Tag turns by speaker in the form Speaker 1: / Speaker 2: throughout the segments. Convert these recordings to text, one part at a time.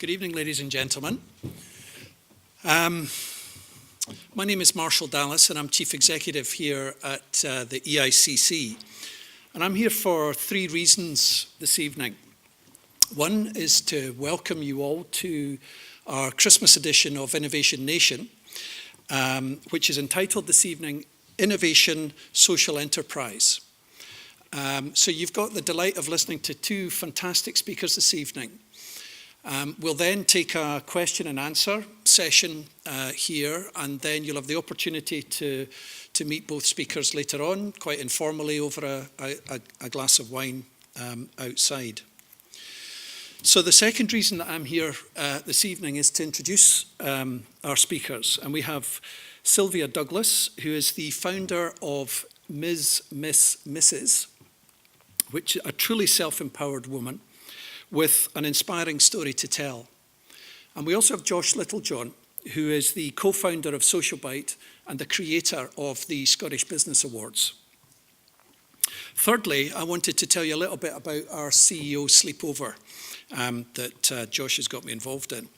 Speaker 1: Good evening, ladies and gentlemen. My name is Marshall Dallas, and I'm Chief Executive here at the EICC. And I'm here for three reasons this evening. One is to welcome you all to our Christmas edition of InnovationNation, which is entitled this evening, Innovation Social Enterprise. So you've got the delight of listening to two fantastic speakers this evening. We'll then take a question and answer session here, and then you'll have the opportunity to meet both speakers later on, quite informally over a glass of wine outside. So the second reason that I'm here this evening is to introduce our speakers. And we have Sylvia Douglas, who is the founder of MsMissMrs, which is a truly self-empowered woman with an inspiring story to tell. And we also have Josh Littlejohn, who is the co-founder of SocialBite and the creator of the Scottish Business Awards. Thirdly, I wanted to tell you a little bit about our CEO sleepover that Josh has got me involved in.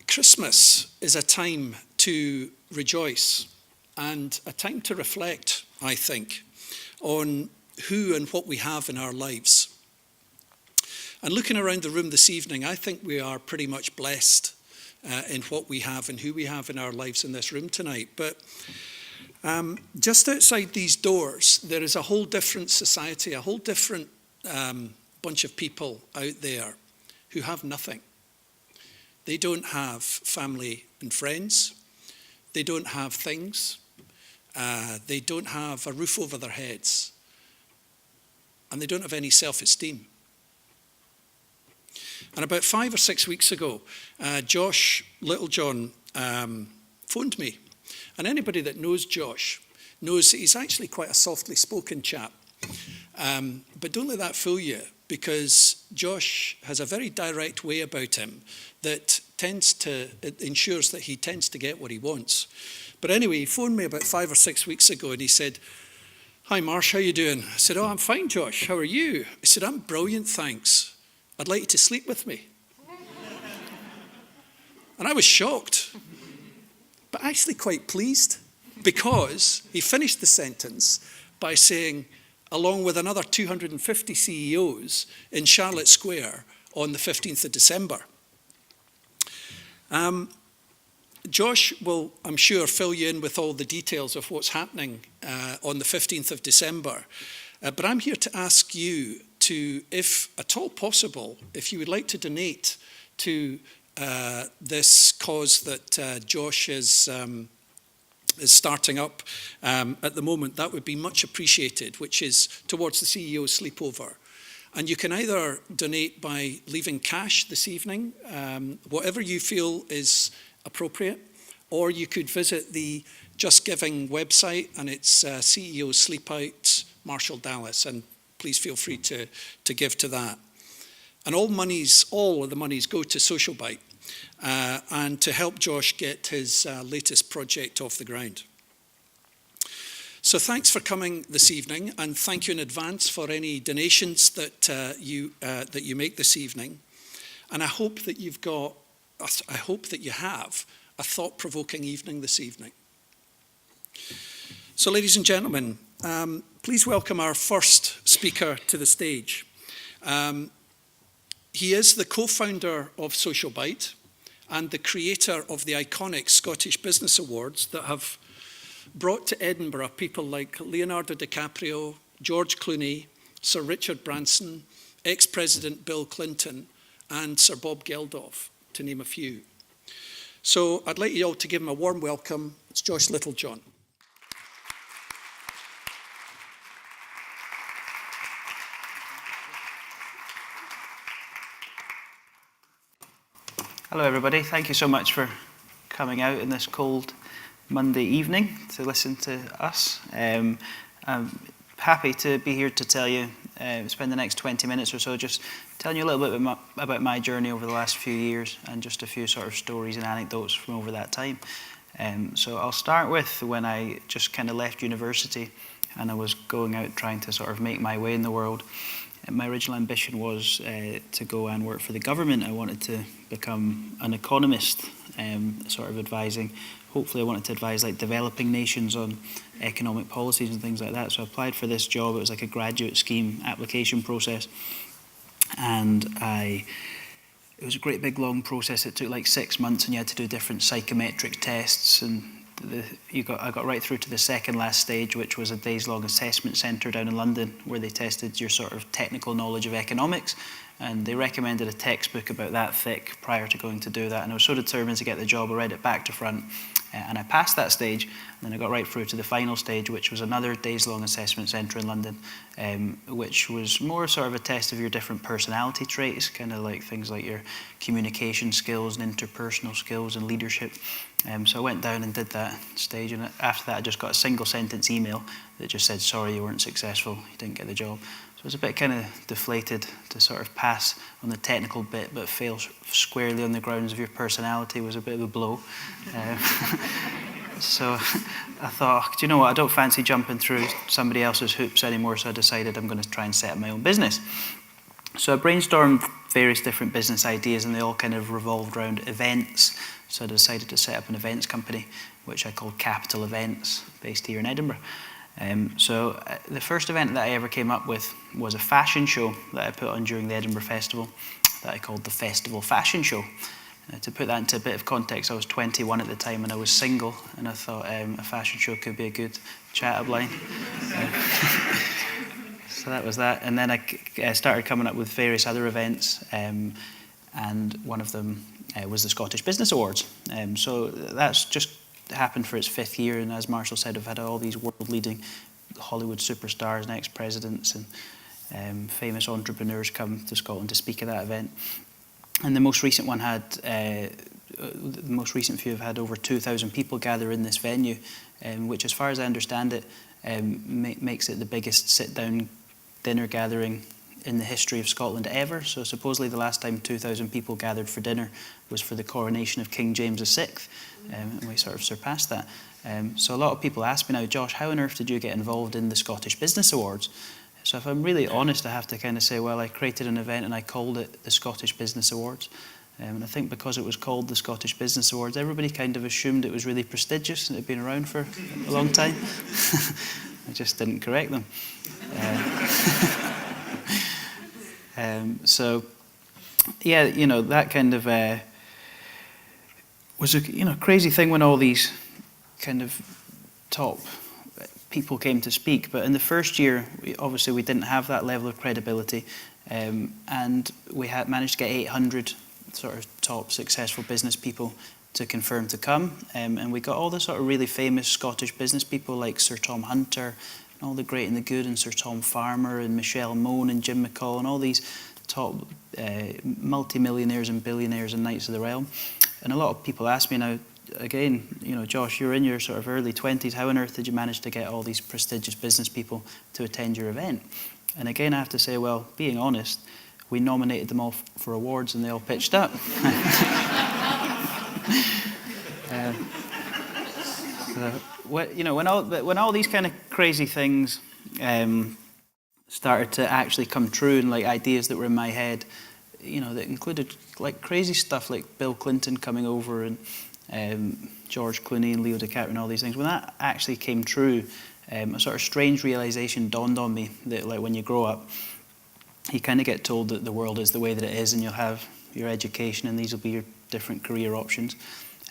Speaker 1: Christmas is a time to rejoice and a time to reflect, I think, on who and what we have in our lives. And looking around the room this evening, I think we are pretty much blessed in what we have and who we have in our lives in this room tonight. But just outside these doors, there is a whole different society, a whole different bunch of people out there who have nothing. They don't have family and friends. They don't have things. They don't have a roof over their heads. And they don't have any self-esteem. And about 5 or 6 weeks ago, Josh Littlejohn phoned me. And anybody that knows Josh knows that he's actually quite a softly spoken chap. But don't let that fool you, because Josh has a very direct way about him that ensures that he tends to get what he wants. But anyway, he phoned me about 5 or 6 weeks ago and he said, "Hi Marsh, how you doing?" I said, "Oh, I'm fine, Josh. How are you?" He said, "I'm brilliant, thanks. I'd like you to sleep with me." And I was shocked, but actually quite pleased, because he finished the sentence by saying, along with another 250 CEOs in Charlotte Square on the 15th of December. Josh will, I'm sure, fill you in with all the details of what's happening on the 15th of December. But I'm here to ask you to, if at all possible, if you would like to donate to this cause that Josh is starting up at the moment, that would be much appreciated, which is towards the CEO sleepover. And you can either donate by leaving cash this evening, whatever you feel is appropriate, or you could visit the Just Giving website, and it's CEO Sleep Out Marshall Dallas, and please feel free to give to that. And all of the monies go to SocialBite and to help Josh get his latest project off the ground. So thanks for coming this evening, and thank you in advance for any donations that you make this evening. And I hope that you have a thought-provoking evening this evening. So, ladies and gentlemen, please welcome our first speaker to the stage. He is the co-founder of SocialBite and the creator of the iconic Scottish Business Awards that have brought to Edinburgh people like Leonardo DiCaprio, George Clooney, Sir Richard Branson, ex-President Bill Clinton, and Sir Bob Geldof, to name a few. So I'd like you all to give him a warm welcome. It's Josh Littlejohn.
Speaker 2: Hello everybody, thank you so much for coming out in this cold Monday evening to listen to us. I'm happy to be here to tell you, spend the next 20 minutes or so just telling you a little bit about my journey over the last few years and just a few sort of stories and anecdotes from over that time. So I'll start with when I just kind of left university and I was going out trying to sort of make my way in the world. My original ambition was to go and work for the government. I wanted to become an economist, sort of advising. Hopefully I wanted to advise like developing nations on economic policies and things like that. So I applied for this job. It was like a graduate scheme application process. And it was a great big long process. It took like 6 months, and you had to do different psychometric tests, and I got right through to the second last stage, which was a days-long assessment centre down in London, where they tested your sort of technical knowledge of economics, and they recommended a textbook about that thick prior to going to do that, and I was so determined to get the job, I read it back to front, and I passed that stage, and then I got right through to the final stage, which was another days-long assessment centre in London, which was more sort of a test of your different personality traits, kind of like things like your communication skills and interpersonal skills and leadership. So I went down and did that stage, and after that I just got a single sentence email that just said, sorry, you weren't successful, you didn't get the job. So I was a bit kind of deflated to sort of pass on the technical bit, but fail squarely on the grounds of your personality was a bit of a blow. So I thought, do you know what, I don't fancy jumping through somebody else's hoops anymore, so I decided I'm going to try and set up my own business. So I brainstormed various different business ideas, and they all kind of revolved around events. So I decided to set up an events company, which I called Capital Events, based here in Edinburgh. So the first event that I ever came up with was a fashion show that I put on during the Edinburgh Festival that I called the Festival Fashion Show. To put that into a bit of context, I was 21 at the time and I was single, and I thought a fashion show could be a good chat-up line. So that was that, and then I started coming up with various other events, and one of them was the Scottish Business Awards. So that's just happened for its 5th year, and as Marshall said, I've had all these world-leading Hollywood superstars and ex-presidents and famous entrepreneurs come to Scotland to speak at that event. And the most recent one had, the most recent few have had over 2,000 people gather in this venue, which, as far as I understand it, makes it the biggest sit-down dinner gathering in the history of Scotland ever. So supposedly the last time 2,000 people gathered for dinner was for the coronation of King James VI, and we sort of surpassed that. So a lot of people ask me now, Josh, how on earth did you get involved in the Scottish Business Awards? So if I'm really honest, I have to kind of say, well, I created an event and I called it the Scottish Business Awards. And I think because it was called the Scottish Business Awards, everybody kind of assumed it was really prestigious and it had been around for a long time. I just didn't correct them. So, yeah, you know, that kind of was a crazy thing when all these kind of top people came to speak. But in the first year, obviously we didn't have that level of credibility, and we had managed to get 800 sort of top successful business people to confirm to come, and we got all the sort of really famous Scottish business people like Sir Tom Hunter, and all the great and the good, and Sir Tom Farmer, and Michelle Mone, and Jim McCall, and all these top multi-millionaires and billionaires and knights of the realm. And a lot of people ask me now, again, you know, Josh, you're in your sort of early 20s, how on earth did you manage to get all these prestigious business people to attend your event? And again, I have to say, well, being honest, we nominated them all for awards and they all pitched up. When all these kind of crazy things started to actually come true, and like ideas that were in my head, you know, that included like crazy stuff like Bill Clinton coming over and George Clooney and Leo DiCaprio and all these things. When that actually came true, a sort of strange realization dawned on me that, like, when you grow up, you kind of get told that the world is the way that it is, and you'll have your education and these will be your different career options.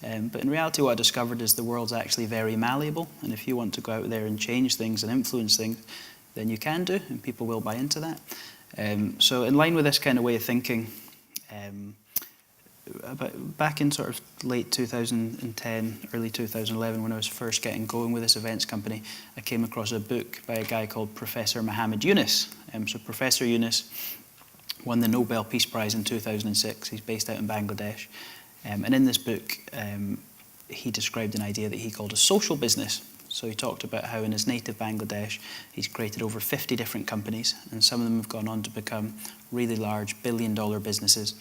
Speaker 2: But in reality, what I discovered is the world's actually very malleable, and if you want to go out there and change things and influence things, then you can do, and people will buy into that. So in line with this kind of way of thinking, back in sort of late 2010, early 2011, when I was first getting going with this events company, I came across a book by a guy called Professor Muhammad Yunus. So Professor Yunus won the Nobel Peace Prize in 2006. He's based out in Bangladesh. And in this book, he described an idea that he called a social business. So he talked about how in his native Bangladesh, he's created over 50 different companies, and some of them have gone on to become really large billion-dollar businesses,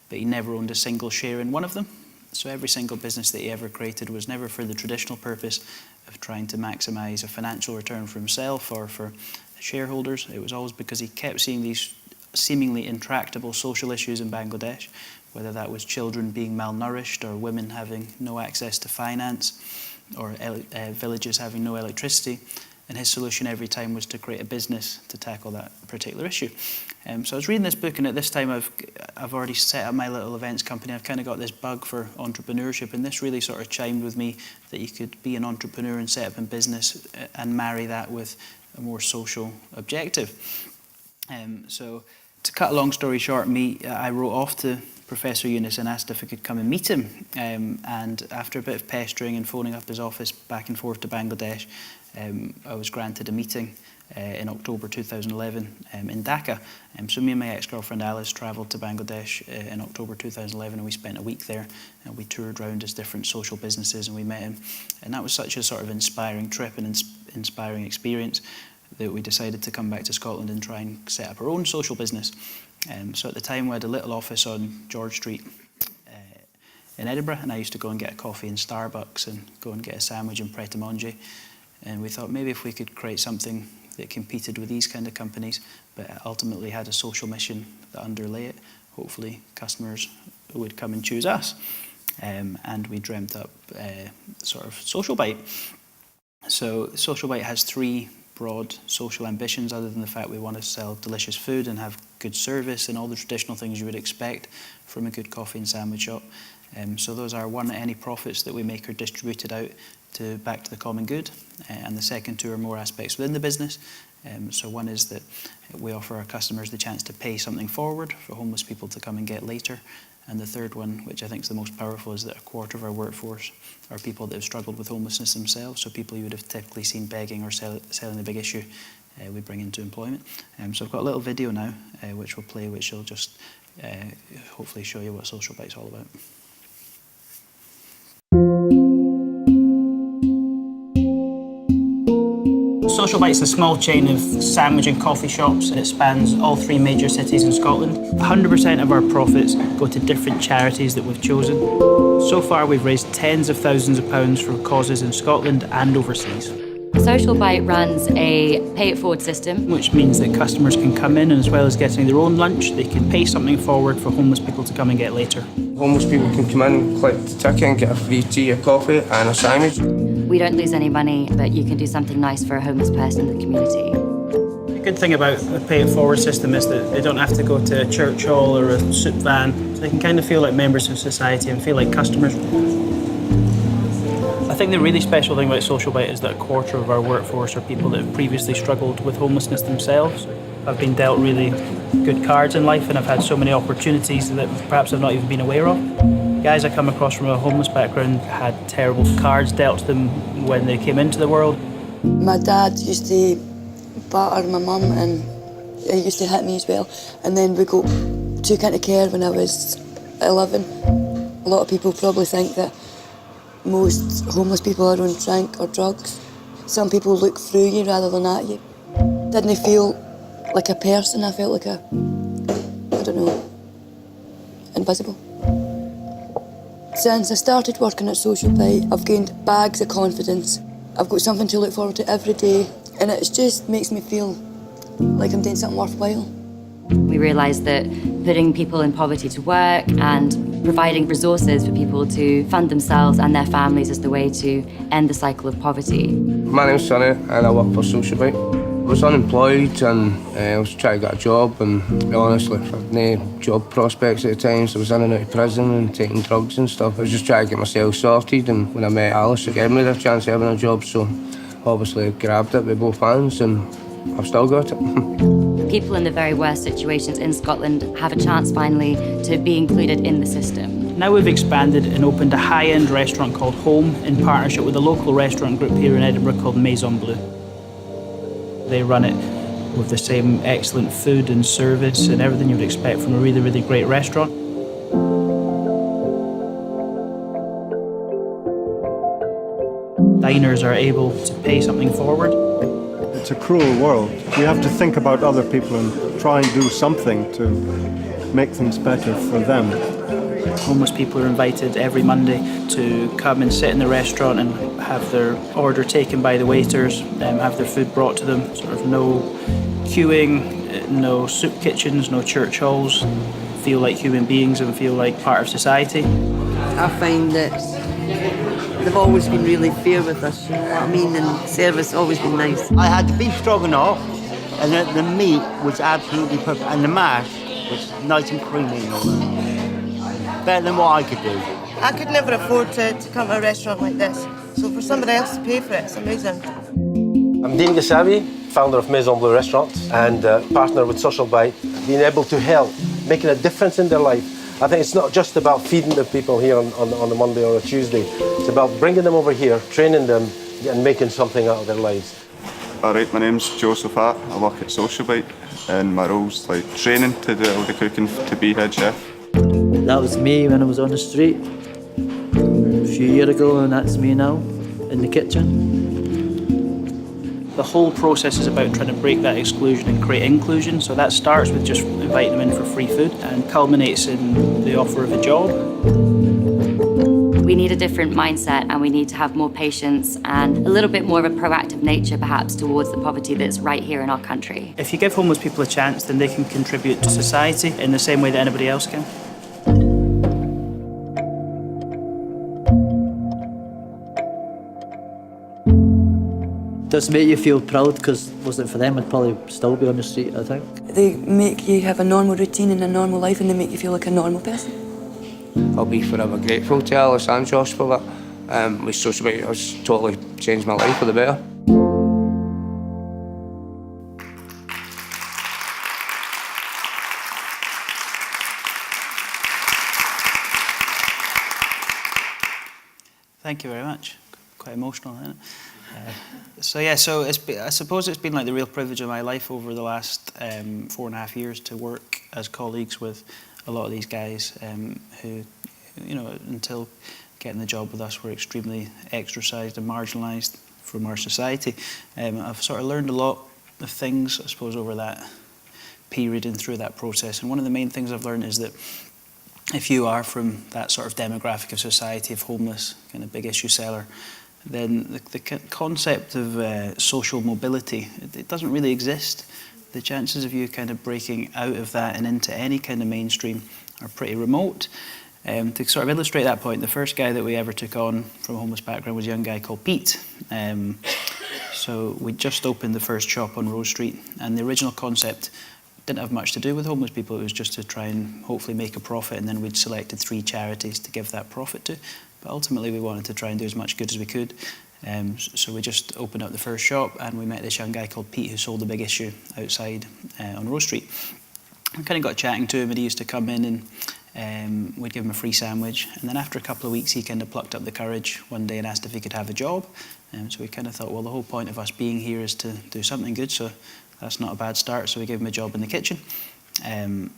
Speaker 2: but he never owned a single share in one of them. So every single business that he ever created was never for the traditional purpose of trying to maximize a financial return for himself or for shareholders. It was always because he kept seeing these seemingly intractable social issues in Bangladesh, whether that was children being malnourished or women having no access to finance or villages having no electricity. And his solution every time was to create a business to tackle that particular issue. So I was reading this book, and at this time I've already set up my little events company. I've kind of got this bug for entrepreneurship, and this really sort of chimed with me that you could be an entrepreneur and set up a business and marry that with a more social objective. So to cut a long story short, I wrote off to Professor Yunus and asked if I could come and meet him. And after a bit of pestering and phoning up his office back and forth to Bangladesh, I was granted a meeting in October 2011 in Dhaka. So me and my ex-girlfriend Alice travelled to Bangladesh in October 2011, and we spent a week there, and we toured around his different social businesses, and we met him. And that was such a sort of inspiring trip and inspiring experience that we decided to come back to Scotland and try and set up our own social business. So at the time we had a little office on George Street in Edinburgh, and I used to go and get a coffee in Starbucks and go and get a sandwich in Pret a Manger. And we thought maybe if we could create something that competed with these kind of companies, but ultimately had a social mission that underlay it, hopefully customers would come and choose us. And we dreamt up sort of Social Bite. So Social Bite has three broad social ambitions, other than the fact we want to sell delicious food and have good service and all the traditional things you would expect from a good coffee and sandwich shop. So those are, one, any profits that we make are distributed out back to the common good, and the second two are more aspects within the business. So one is that we offer our customers the chance to pay something forward for homeless people to come and get later. And the third one, which I think is the most powerful, is that a quarter of our workforce are people that have struggled with homelessness themselves, so people you would have typically seen begging or selling the big issue, we bring into employment. So I've got a little video now, which will play, which will just hopefully show you what Social Bite's all about. Social Bite's a small chain of sandwich and coffee shops. It spans all three major cities in Scotland. 100% of our profits go to different charities that we've chosen. So far we've raised tens of thousands of pounds for causes in Scotland and overseas.
Speaker 3: Social Bite runs a pay-it-forward system,
Speaker 2: which means that customers can come in, and as well as getting their own lunch, they can pay something forward for homeless people to come and get later.
Speaker 4: Homeless people can come in, click the ticket and get a free tea, a coffee and a sandwich.
Speaker 3: We don't lose any money, but you can do something nice for a homeless person in the community.
Speaker 2: The good thing about a pay-it-forward system is that they don't have to go to a church hall or a soup van, so they can kind of feel like members of society and feel like customers. I think the really special thing about Social Bite is that a quarter of our workforce are people that have previously struggled with homelessness themselves. I've been dealt really good cards in life, and I've had so many opportunities that perhaps I've not even been aware of. Guys I come across from a homeless background had terrible cards dealt to them when they came into the world.
Speaker 5: My dad used to batter my mum, and he used to hit me as well. And then we took into care when I was 11. A lot of people probably think that most homeless people are on drink or drugs. Some people look through you rather than at you. Didn't feel like a person, I felt like invisible. Since I started working at Social Bite, I've gained bags of confidence. I've got something to look forward to every day, and it just makes me feel like I'm doing something worthwhile.
Speaker 3: We realised that putting people in poverty to work and providing resources for people to fund themselves and their families is the way to end the cycle of poverty.
Speaker 4: My name's Sonny and I work for Social Bite. I was unemployed and I was trying to get a job, and honestly, I had no job prospects at the time, so I was in and out of prison and taking drugs and stuff. I was just trying to get myself sorted, and when I met Alice, it gave me the chance of having a job, so obviously I grabbed it with both hands and I've still got it.
Speaker 3: People in the very worst situations in Scotland have a chance finally to be included in the system.
Speaker 2: Now we've expanded and opened a high-end restaurant called Home in partnership with a local restaurant group here in Edinburgh called Maison Bleu. They run it with the same excellent food and service and everything you would expect from a really, really great restaurant. Diners are able to pay something forward.
Speaker 6: It's a cruel world. We have to think about other people and try and do something to make things better for them.
Speaker 2: Homeless people are invited every Monday to come and sit in the restaurant and have their order taken by the waiters, have their food brought to them, sort of no queuing, no soup kitchens, no church halls, feel like human beings and feel like part of society.
Speaker 7: I find that they've always been really fair with us, you know what I mean, and service always been nice.
Speaker 8: I had the beef stroganoff, and the meat was absolutely perfect, and the mash was nice and creamy and all that. Better than what I could do.
Speaker 9: I could never afford to come to a restaurant like this, so for somebody else to pay for it, it's amazing.
Speaker 10: I'm Dean Gasavi, founder of Maison Bleu Restaurants and partner with Social Bite, being able to help, making a difference in their life. I think it's not just about feeding the people here on a Monday or a Tuesday. It's about bringing them over here, training them, and making something out of their lives.
Speaker 11: All right, my name's Joseph Hart. I work at Social Bite, and my role's like training to do all the cooking to be head chef.
Speaker 12: That was me when I was on the street a few years ago, and that's me now in the kitchen.
Speaker 2: The whole process is about trying to break that exclusion and create inclusion. So that starts with just inviting them in for free food and culminates in the offer of a job.
Speaker 3: We need a different mindset, and we need to have more patience and a little bit more of a proactive nature perhaps towards the poverty that's right here in our country.
Speaker 2: If you give homeless people a chance, then they can contribute to society in the same way that anybody else can.
Speaker 12: Does make you feel proud, because wasn't it for them, I'd probably still be on the street, I think.
Speaker 5: They make you have a normal routine and a normal life, and they make you feel like a normal person.
Speaker 4: I'll be forever grateful to Alice and Josh for that. With Social Bite, it's totally changed my life for the better.
Speaker 2: Thank you very much. Quite emotional, isn't it? I suppose it's been like the real privilege of my life over the last 4.5 years to work as colleagues with a lot of these guys who, you know, until getting the job with us were extremely exercised and marginalised from our society. I've sort of learned a lot of things, I suppose, over that period and through that process. And one of the main things I've learned is that if you are from that sort of demographic of society of homeless, kind of big issue seller, then the concept of social mobility, it doesn't really exist. The chances of you kind of breaking out of that and into any kind of mainstream are pretty remote. To sort of illustrate that point, the first guy that we ever took on from a homeless background was a young guy called Pete. So we just opened the first shop on Rose Street, and the original concept didn't have much to do with homeless people. It was just to try and hopefully make a profit, and then we'd selected 3 charities to give that profit to. But ultimately we wanted to try and do as much good as we could. So we just opened up the first shop, and we met this young guy called Pete who sold the big issue outside on Rose Street. We kind of got chatting to him, and he used to come in and we'd give him a free sandwich. And then after a couple of weeks he kind of plucked up the courage one day and asked if he could have a job. So we kind of thought, well, the whole point of us being here is to do something good, so that's not a bad start. So we gave him a job in the kitchen. And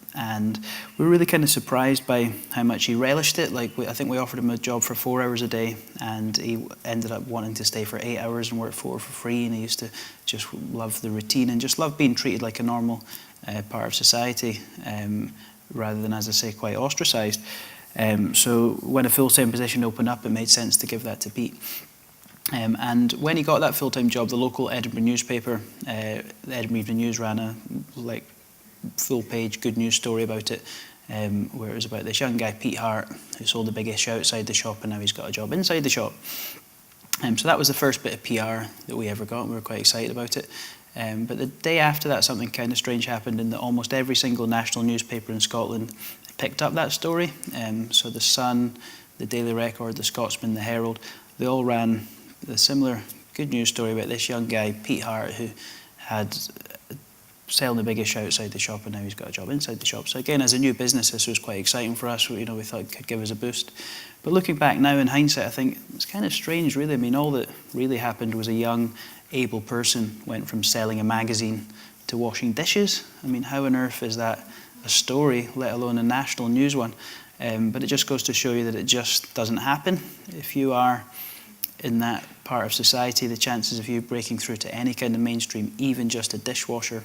Speaker 2: we were really kind of surprised by how much he relished it. I think we offered him a job for 4 hours a day, and he ended up wanting to stay for 8 hours and work 4 for free. And he used to just love the routine and just love being treated like a normal part of society, rather than, as I say, quite ostracised. So when a full-time position opened up, it made sense to give that to Pete. And when he got that full-time job, the local Edinburgh newspaper, the Edinburgh Evening News, ran a full-page good news story about it, where it was about this young guy, Pete Hart, who sold the big issue outside the shop, and now he's got a job inside the shop. So that was the first bit of PR that we ever got, and we were quite excited about it. But the day after that, something kind of strange happened, in that almost every single national newspaper in Scotland picked up that story. So the Sun, the Daily Record, the Scotsman, the Herald, they all ran a similar good news story about this young guy, Pete Hart, who had selling the big issue outside the shop, and now he's got a job inside the shop. So again, as a new business, this was quite exciting for us. We thought it could give us a boost. But looking back now in hindsight, I think it's kind of strange, really. I mean, all that really happened was a young, able person went from selling a magazine to washing dishes. I mean, how on earth is that a story, let alone a national news one? But it just goes to show you that it just doesn't happen. If you are in that part of society, the chances of you breaking through to any kind of mainstream, even just a dishwasher,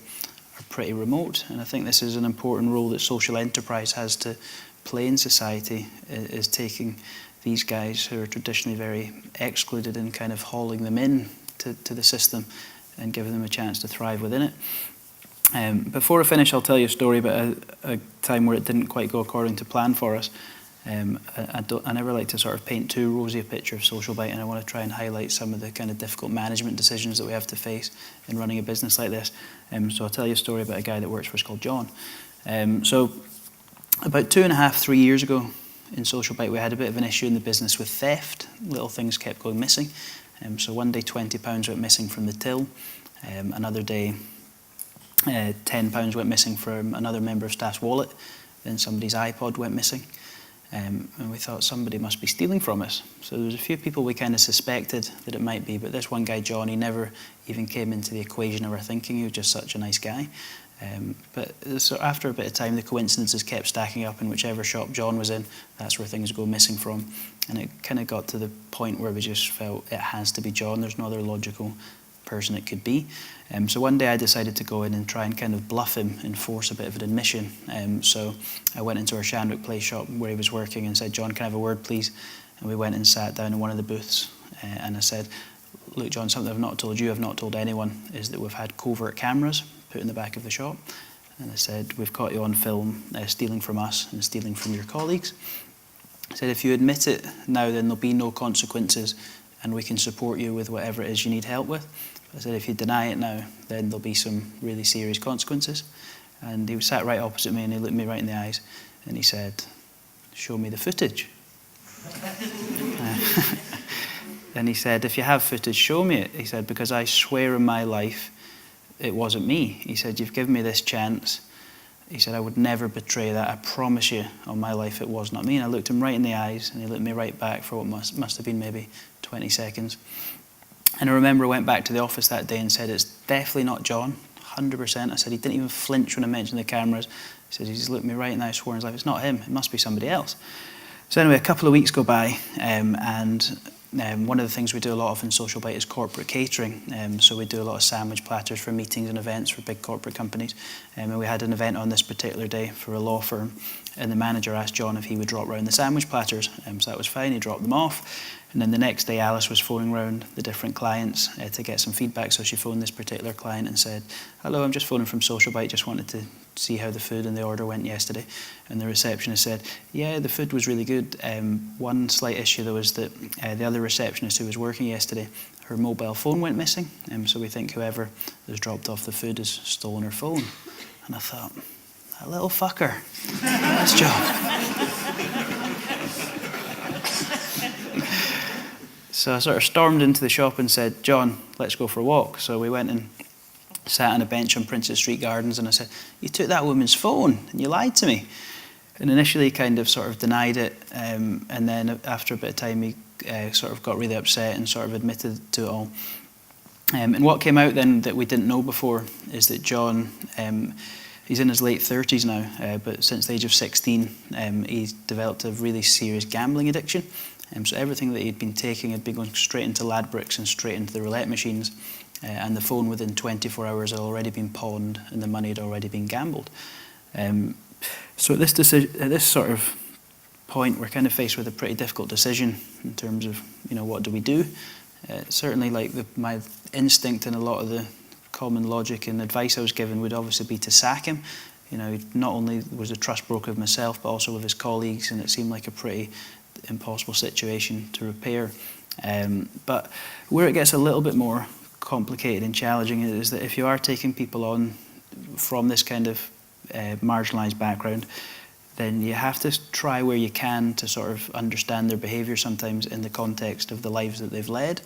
Speaker 2: are pretty remote. And I think this is an important role that social enterprise has to play in society is taking these guys who are traditionally very excluded and kind of hauling them in to the system and giving them a chance to thrive within it. Before I finish, I'll tell you a story about a time where it didn't quite go according to plan for us. I never like to sort of paint too rosy a picture of Social Bite, and I want to try and highlight some of the kind of difficult management decisions that we have to face in running a business like this. So I'll tell you a story about a guy that works for us called John. So about 2.5, 3 years ago in Social Bite, we had a bit of an issue in the business with theft. Little things kept going missing. So one day £20 went missing from the till. Another day £10 went missing from another member of staff's wallet. Then somebody's iPod went missing. And we thought somebody must be stealing from us. So there was a few people we kind of suspected that it might be, but this one guy, John, he never even came into the equation of our thinking. He was just such a nice guy. But so after a bit of time, the coincidences kept stacking up, and whichever shop John was in, that's where things go missing from. And it kind of got to the point where we just felt it has to be John. There's no other logical person it could be. So one day I decided to go in and try and kind of bluff him and force a bit of an admission. So I went into our Shandwick Place shop where he was working and said, "John, can I have a word, please?" And we went and sat down in one of the booths. And I said, "Look, John, something I've not told you, I've not told anyone, is that we've had covert cameras put in the back of the shop." And I said, "We've caught you on film stealing from us and stealing from your colleagues." I said, "If you admit it now, then there'll be no consequences and we can support you with whatever it is you need help with. I said, if you deny it now, then there'll be some really serious consequences." And he was sat right opposite me and he looked me right in the eyes and he said, "Show me the footage." And he said, "If you have footage, show me it." He said, "Because I swear in my life it wasn't me." He said, "You've given me this chance." He said, "I would never betray that. I promise you on my life it was not me." And I looked him right in the eyes and he looked me right back for what must have been maybe 20 seconds. And I remember I went back to the office that day and said, "It's definitely not John, 100%. I said, "He didn't even flinch when I mentioned the cameras." He said, "He just looked me right in the eye, swore in his life, it's not him, it must be somebody else." So anyway, a couple of weeks go by, and one of the things we do a lot of in Social Bite is corporate catering. So we do a lot of sandwich platters for meetings and events for big corporate companies. And we had an event on this particular day for a law firm, and the manager asked John if he would drop round the sandwich platters. So that was fine, he dropped them off. And then the next day, Alice was phoning round the different clients to get some feedback. So she phoned this particular client and said, "Hello, I'm just phoning from Social Bite, just wanted to see how the food and the order went yesterday." And the receptionist said, "Yeah, the food was really good. One slight issue though is that the other receptionist who was working yesterday, her mobile phone went missing. So we think whoever has dropped off the food has stolen her phone." And I thought, that little fucker, that's John. So I sort of stormed into the shop and said, "John, let's go for a walk." So we went and sat on a bench on Princess Street Gardens, and I said, "You took that woman's phone and you lied to me." And initially he kind of sort of denied it, and then after a bit of time he sort of got really upset and sort of admitted to it all. And what came out then that we didn't know before is that John, he's in his late 30s now, but since the age of 16 he's developed a really serious gambling addiction. So everything that he'd been taking had been going straight into Ladbrokes and straight into the roulette machines, and the phone within 24 hours had already been pawned and the money had already been gambled. So at this sort of point, we're kind of faced with a pretty difficult decision in terms of, what do we do? Certainly, like my instinct and a lot of the common logic and advice I was given would obviously be to sack him. Not only was a trust broker of myself, but also with his colleagues, and it seemed like a pretty impossible situation to repair. But where it gets a little bit more complicated and challenging is that if you are taking people on from this kind of marginalised background, then you have to try where you can to sort of understand their behaviour sometimes in the context of the lives that they've led.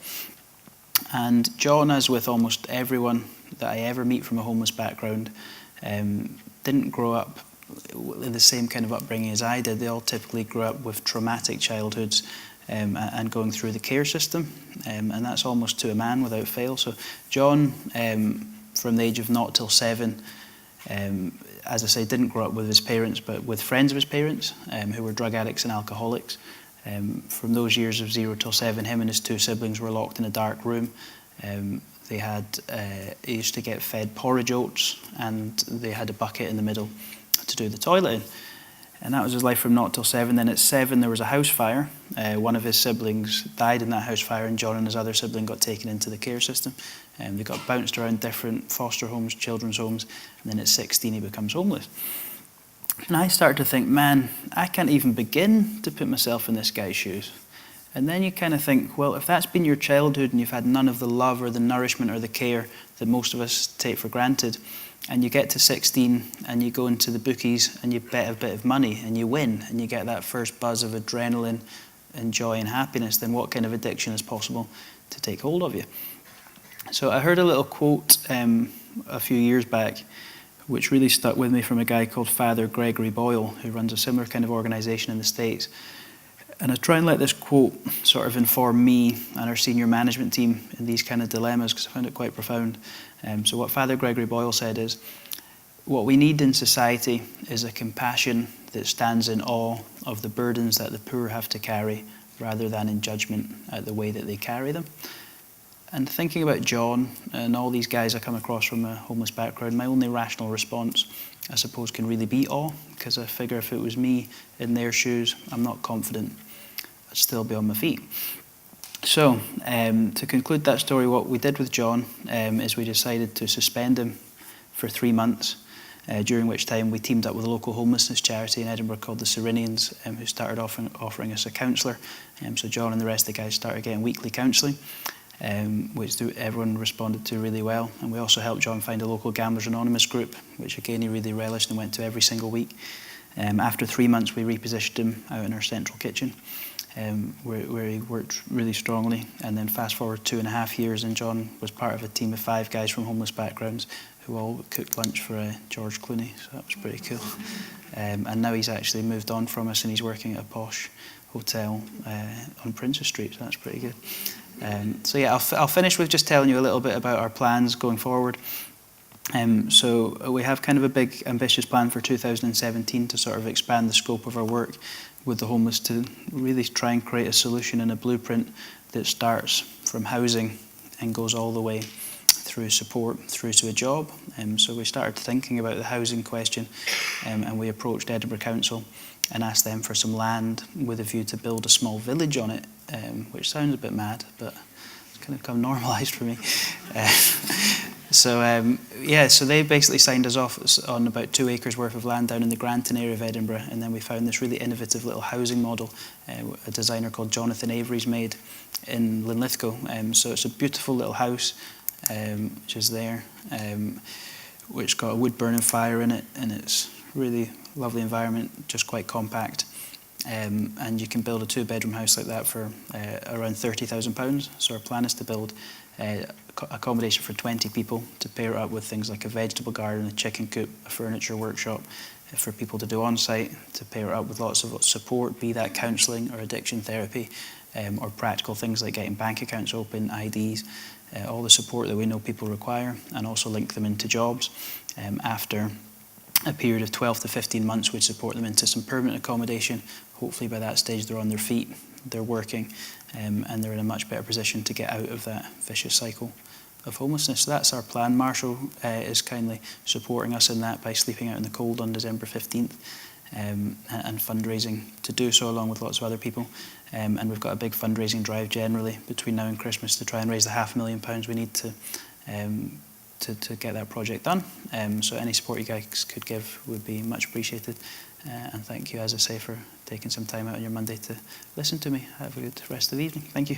Speaker 2: And John, as with almost everyone that I ever meet from a homeless background, didn't grow up in the same kind of upbringing as I did. They all typically grew up with traumatic childhoods and going through the care system, and that's almost to a man without fail. So John, from the age of 0 till 7, as I say, didn't grow up with his parents, but with friends of his parents who were drug addicts and alcoholics. From those years of 0 till 7, him and his 2 siblings were locked in a dark room. He used to get fed porridge oats, and they had a bucket in the middle to do the toilet And that was his life from 0 till 7. Then at 7, there was a house fire. One of his siblings died in that house fire, and John and his other sibling got taken into the care system. They got bounced around different foster homes, children's homes, and then at 16 he becomes homeless. And I started to think, man, I can't even begin to put myself in this guy's shoes. And then you kind of think, well, if that's been your childhood and you've had none of the love or the nourishment or the care that most of us take for granted, and you get to 16 and you go into the bookies and you bet a bit of money and you win and you get that first buzz of adrenaline and joy and happiness, then what kind of addiction is possible to take hold of you? So I heard a little quote a few years back which really stuck with me from a guy called Father Gregory Boyle, who runs a similar kind of organisation in the States. And I try and let this quote sort of inform me and our senior management team in these kind of dilemmas, because I found it quite profound. So what Father Gregory Boyle said is, what we need in society is a compassion that stands in awe of the burdens that the poor have to carry, rather than in judgment at the way that they carry them. And thinking about John and all these guys I come across from a homeless background, my only rational response, I suppose, can really be awe, because I figure if it was me in their shoes, I'm not confident I'd still be on my feet. So, to conclude that story, what we did with John is we decided to suspend him for 3 months, during which time we teamed up with a local homelessness charity in Edinburgh called the Cyrenians, who started offering us a counsellor. So John and the rest of the guys started getting weekly counselling, which everyone responded to really well. And we also helped John find a local Gamblers Anonymous group, which again he really relished and went to every single week. After 3 months, we repositioned him out in our central kitchen, where he worked really strongly. And then fast forward 2.5 years, and John was part of a team of 5 guys from homeless backgrounds who all cooked lunch for George Clooney, so that was pretty cool. And now he's actually moved on from us and he's working at a posh hotel on Princess Street, so that's pretty good. So yeah, I'll finish with just telling you a little bit about our plans going forward. So we have kind of a big ambitious plan for 2017 to sort of expand the scope of our work with the homeless, to really try and create a solution and a blueprint that starts from housing and goes all the way through support, through to a job. So we started thinking about the housing question, and we approached Edinburgh Council and asked them for some land with a view to build a small village on it, which sounds a bit mad, but it's kind of become normalised for me. So they basically signed us off on about 2 acres worth of land down in the Granton area of Edinburgh, and then we found this really innovative little housing model a designer called Jonathan Avery's made in Linlithgow. So it's a beautiful little house, which is there, which got a wood burning fire in it, and it's really lovely environment, just quite compact. And you can build a 2-bedroom house like that for around £30,000. So our plan is to build accommodation for 20 people, to pair it up with things like a vegetable garden, a chicken coop, a furniture workshop for people to do on site, to pair it up with lots of support, be that counselling or addiction therapy, or practical things like getting bank accounts open, IDs, all the support that we know people require, and also link them into jobs. After a period of 12 to 15 months, we'd support them into some permanent accommodation. Hopefully by that stage they're on their feet, they're working, and they're in a much better position to get out of that vicious cycle of homelessness. So that's our plan. Marshall is kindly supporting us in that by sleeping out in the cold on December 15th, and fundraising to do so along with lots of other people. And we've got a big fundraising drive generally between now and Christmas to try and raise the £500,000 we need to get that project done. So any support you guys could give would be much appreciated. And thank you, as I say, for taking some time out on your Monday to listen to me. Have a good rest of the evening. Thank you.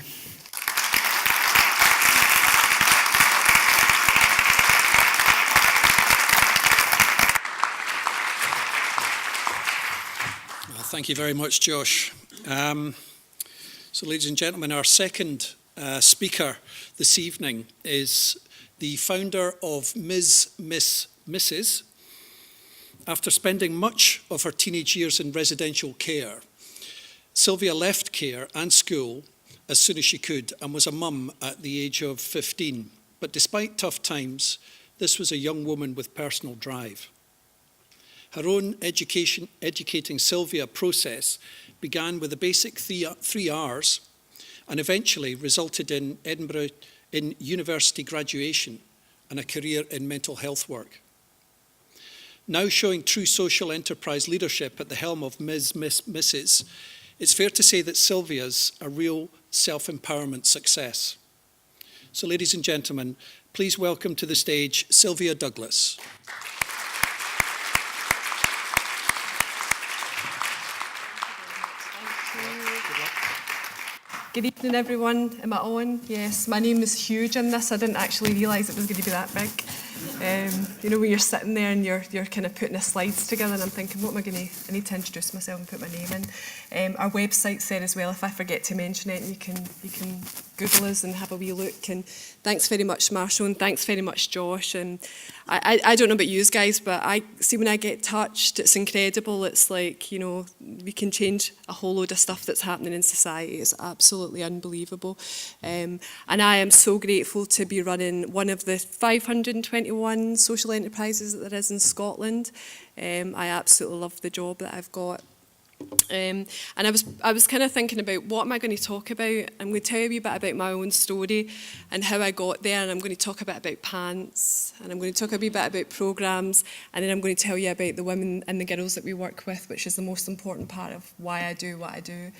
Speaker 1: Thank you very much, Josh. So, ladies and gentlemen, our second speaker this evening is the founder of MsMissMrs. After spending much of her teenage years in residential care, Sylvia left care and school as soon as she could and was a mum at the age of 15. But despite tough times, this was a young woman with personal drive. Her own educating Sylvia process began with a basic three R's and eventually resulted in university graduation and a career in mental health work. now showing true social enterprise leadership at the helm of MsMissMrs, it's fair to say that Sylvia's a real self-empowerment success. So ladies and gentlemen, please welcome to the stage Sylvia Douglas.
Speaker 13: Good evening, everyone. Am I on? Yes, my name is huge in this. I didn't actually realise it was going to be that big. You know, when you're sitting there and you're kind of putting the slides together, and I'm thinking, what am I going to? I need to introduce myself and put my name in. Our website's there as well. If I forget to mention it, you can Google us and have a wee look. And thanks very much, Marshall, and thanks very much, Josh. And I don't know about you guys, but I see when I get touched, it's incredible. It's like, you know, we can change a whole load of stuff that's happening in society. It's absolutely unbelievable. And I am so grateful to be running one of the 521 social enterprises that there is in Scotland. I absolutely love the job that I've got. And I was kind of thinking about what am I going to talk about. I'm going to tell you a wee bit about my own story and how I got there, and I'm going to talk a bit about pants, and I'm going to talk a wee bit about programmes, and then I'm going to tell you about the women and the girls that we work with, which is the most important part of why I do what I do.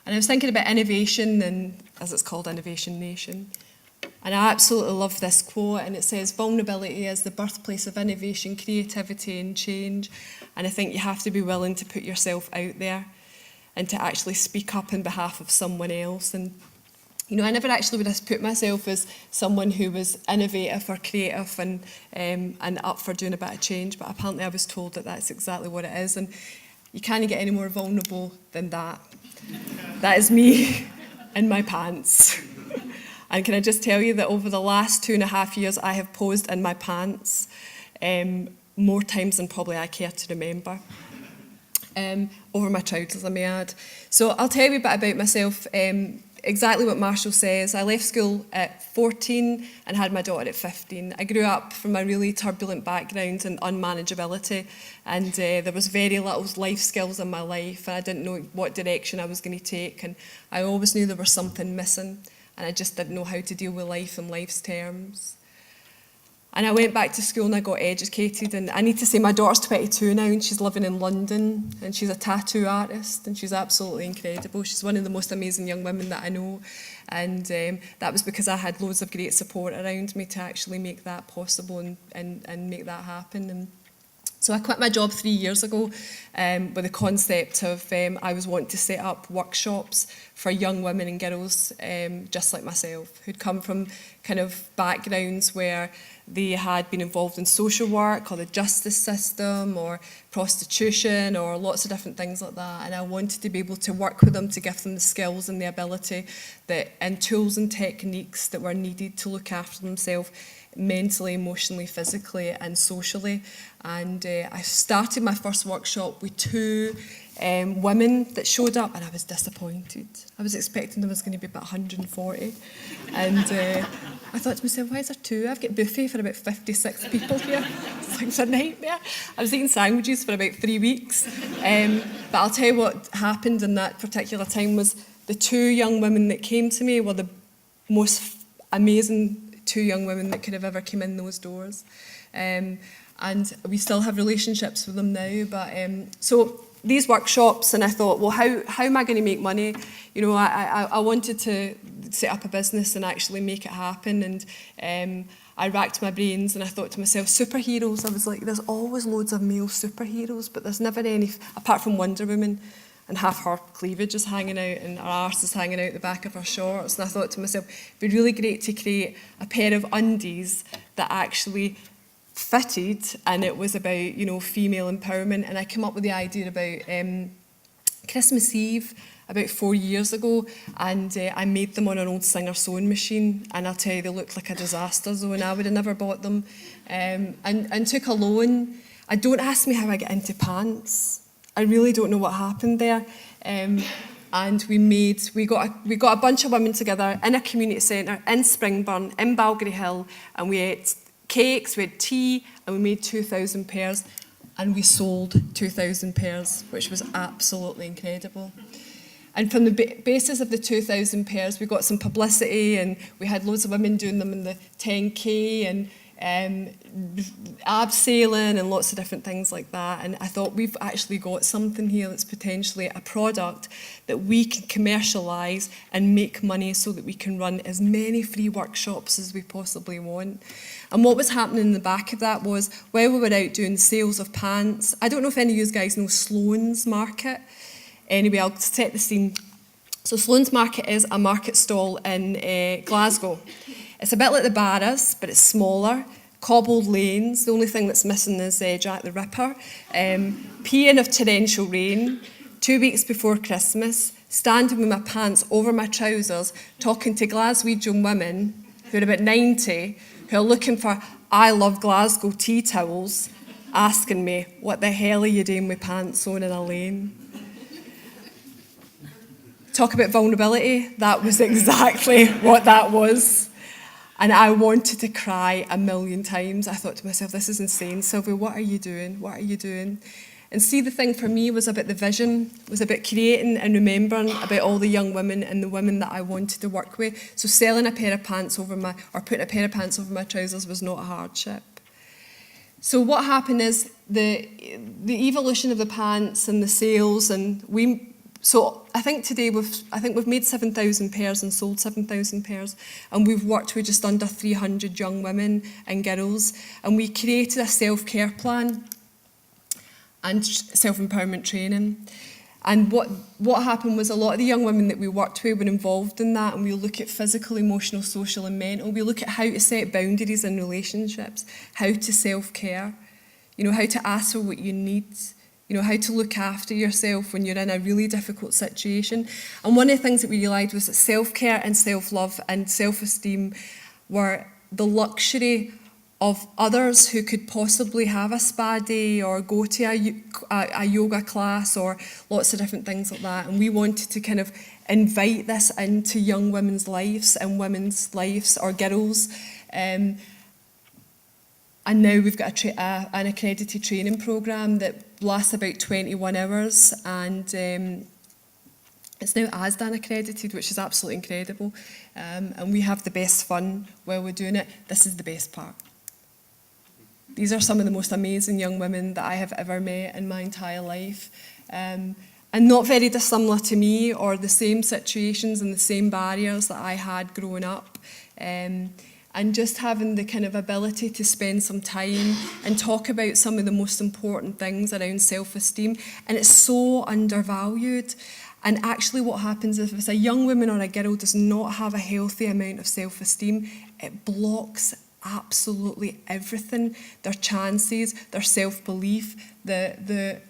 Speaker 13: And I was thinking about innovation, and as it's called, InnovationNation. And I absolutely love this quote, and it says, vulnerability is the birthplace of innovation, creativity and change. And I think you have to be willing to put yourself out there and to actually speak up on behalf of someone else. And, you know, I never actually would have put myself as someone who was innovative or creative and up for doing a bit of change, but apparently I was told that that's exactly what it is. And you can't get any more vulnerable than that. That is me in my pants. And can I just tell you that over the last 2.5 years, I have posed in my pants more times than probably I care to remember. Over my trousers, I may add. So I'll tell you a bit about myself. Exactly what Marshall says. I left school at 14 and had my daughter at 15. I grew up from a really turbulent background and unmanageability, and there was very little life skills in my life, and I didn't know what direction I was going to take, and I always knew there was something missing. And I just didn't know how to deal with life in life's terms. And I went back to school and I got educated. And I need to say my daughter's 22 now and she's living in London. And she's a tattoo artist and she's absolutely incredible. She's one of the most amazing young women that I know. And that was because I had loads of great support around me to actually make that possible and make that happen. And so I quit my job 3 years ago with the concept of I was wanting to set up workshops for young women and girls just like myself, who'd come from kind of backgrounds where they had been involved in social work or the justice system or prostitution or lots of different things like that. And I wanted to be able to work with them to give them the skills and the ability and tools and techniques that were needed to look after themselves mentally, emotionally, physically and socially. And I started my first workshop with 2 women that showed up, and I was disappointed. I was expecting there was going to be about 140. And I thought to myself, why is there 2? I've got buffet for about 56 people here. It's a nightmare. I was eating sandwiches for about 3 weeks. But I'll tell you what happened in that particular time was the 2 young women that came to me were the most amazing 2 young women that could have ever come in those doors. And we still have relationships with them now. But so these workshops, and I thought, well, how am I going to make money? You know, I wanted to set up a business and actually make it happen. And I racked my brains and I thought to myself, superheroes. I was like, there's always loads of male superheroes, but there's never any, apart from Wonder Woman. And half her cleavage is hanging out and her arse is hanging out the back of her shorts. And I thought to myself, it'd be really great to create a pair of undies that actually fitted, and it was about, you know, female empowerment. And I came up with the idea about Christmas Eve about 4 years ago, and I made them on an old Singer sewing machine, and I'll tell you, they looked like a disaster zone. I would have never bought them, and took a loan. Don't ask me how I get into pants. I really don't know what happened there. And we got a bunch of women together in a community centre in Springburn, in Balgary-Hill, and we ate cakes, we had tea, and we made 2,000 pairs, and we sold 2,000 pairs, which was absolutely incredible. And from the basis of the 2,000 pairs, we got some publicity, and we had loads of women doing them in the 10K, and abseiling and lots of different things like that. And I thought we've actually got something here that's potentially a product that we can commercialise and make money so that we can run as many free workshops as we possibly want. And what was happening in the back of that was, while we were out doing sales of pants, I don't know if any of you guys know Sloan's Market. Anyway, I'll set the scene. So Sloan's Market is a market stall in Glasgow. It's a bit like the Barras, but it's smaller. Cobbled lanes. The only thing that's missing is Jack the Ripper. Peeing of torrential rain. 2 weeks before Christmas. Standing with my pants over my trousers, talking to Glaswegian women who are about 90, who are looking for I Love Glasgow tea towels, asking me, what the hell are you doing with pants on in a lane? Talk about vulnerability. That was exactly what that was. And I wanted to cry a million times. I thought to myself, this is insane. Sylvia, what are you doing? What are you doing? And see, the thing for me was about the vision, was about creating and remembering about all the young women and the women that I wanted to work with. So selling a pair of pants over my, or putting a pair of pants over my trousers was not a hardship. So what happened is the evolution of the pants and the sales, and so I think today we've made 7,000 pairs and sold 7,000 pairs, and we've worked with just under 300 young women and girls, and we created a self-care plan and self-empowerment training. And what happened was a lot of the young women that we worked with were involved in that, and we look at physical, emotional, social and mental. We look at how to set boundaries in relationships, how to self-care, how to ask for what you need, how to look after yourself when you're in a really difficult situation. And one of the things that we realised was that self-care and self-love and self-esteem were the luxury of others who could possibly have a spa day or go to a yoga class or lots of different things like that. And we wanted to kind of invite this into young women's lives and women's lives, or girls. And now we've got an accredited training programme that lasts about 21 hours, and it's now ASDAN accredited, which is absolutely incredible. And we have the best fun while we're doing it. This is the best part. These are some of the most amazing young women that I have ever met in my entire life. And not very dissimilar to me, or the same situations and the same barriers that I had growing up. And just having the kind of ability to spend some time and talk about some of the most important things around self-esteem. And it's so undervalued. And actually what happens if a young woman or a girl does not have a healthy amount of self-esteem, it blocks absolutely everything, their chances, their self-belief, the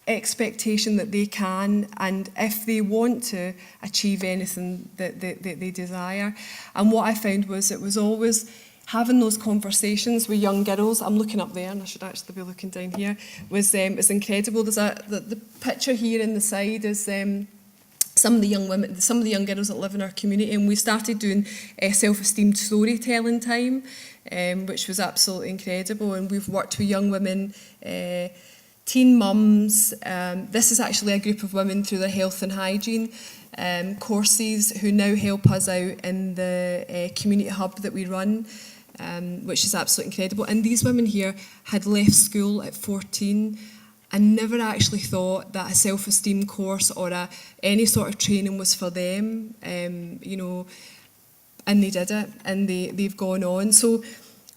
Speaker 13: expectation that they can, and if they want to achieve anything that they desire. And what I found was it was always having those conversations with young girls. I'm looking up there and I should actually be looking down here. Was incredible. There's the picture here in the side is some of the young women, some of the young girls that live in our community, and we started doing self-esteem storytelling time, which was absolutely incredible. And we've worked with young women, teen mums. This is actually a group of women through their health and hygiene courses who now help us out in the community hub that we run, which is absolutely incredible. And these women here had left school at 14 and never actually thought that a self-esteem course or any sort of training was for them, and they did it, and they've gone on. So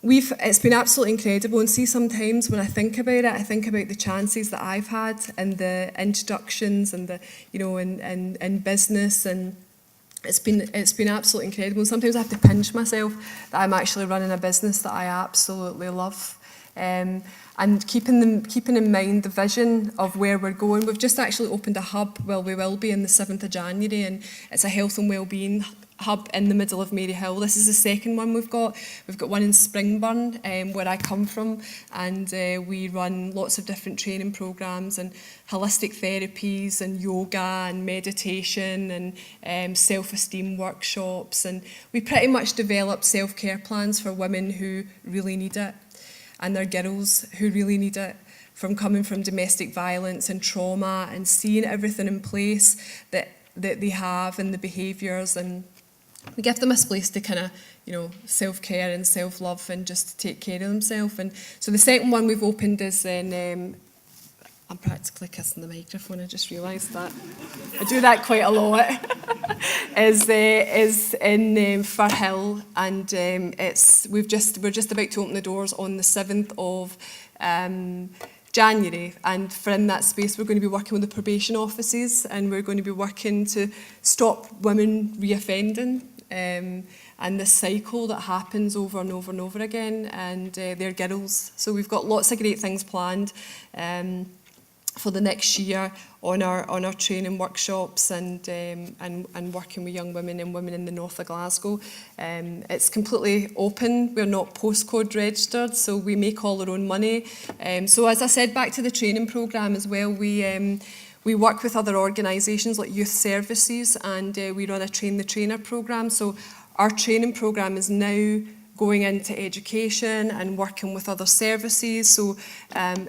Speaker 13: it's been absolutely incredible. And see, sometimes when I think about it, I think about the chances that I've had and the introductions and the, in business, and it's been absolutely incredible. And sometimes I have to pinch myself that I'm actually running a business that I absolutely love. And keeping in mind the vision of where we're going. We've just actually opened a hub, well, we will be on the 7th of January, and it's a health and wellbeing hub in the middle of Maryhill. This is the second one we've got. We've got one in Springburn, where I come from, and we run lots of different training programmes and holistic therapies and yoga and meditation and self-esteem workshops. And we pretty much develop self-care plans for women who really need it, and their girls who really need it, from coming from domestic violence and trauma, and seeing everything in place that they have, and the behaviours and we give them a space to kind of, you know, self-care and self-love and just to take care of themselves. And so the second one we've opened is in, I'm practically kissing the microphone, I just realised that. I do that quite a lot. is in Firhill, and we're just about to open the doors on the 7th of January, and for in that space we're going to be working with the probation offices, and we're going to be working to stop women reoffending, and this cycle that happens over and over and over again, and they're girls. So we've got lots of great things planned for the next year on our training workshops and working with young women and women in the north of Glasgow. It's completely open. We're not postcode registered, so we make all our own money. So as I said, back to the training programme as well, we work with other organisations like Youth Services, and we run a Train the Trainer programme. So our training programme is now going into education and working with other services, so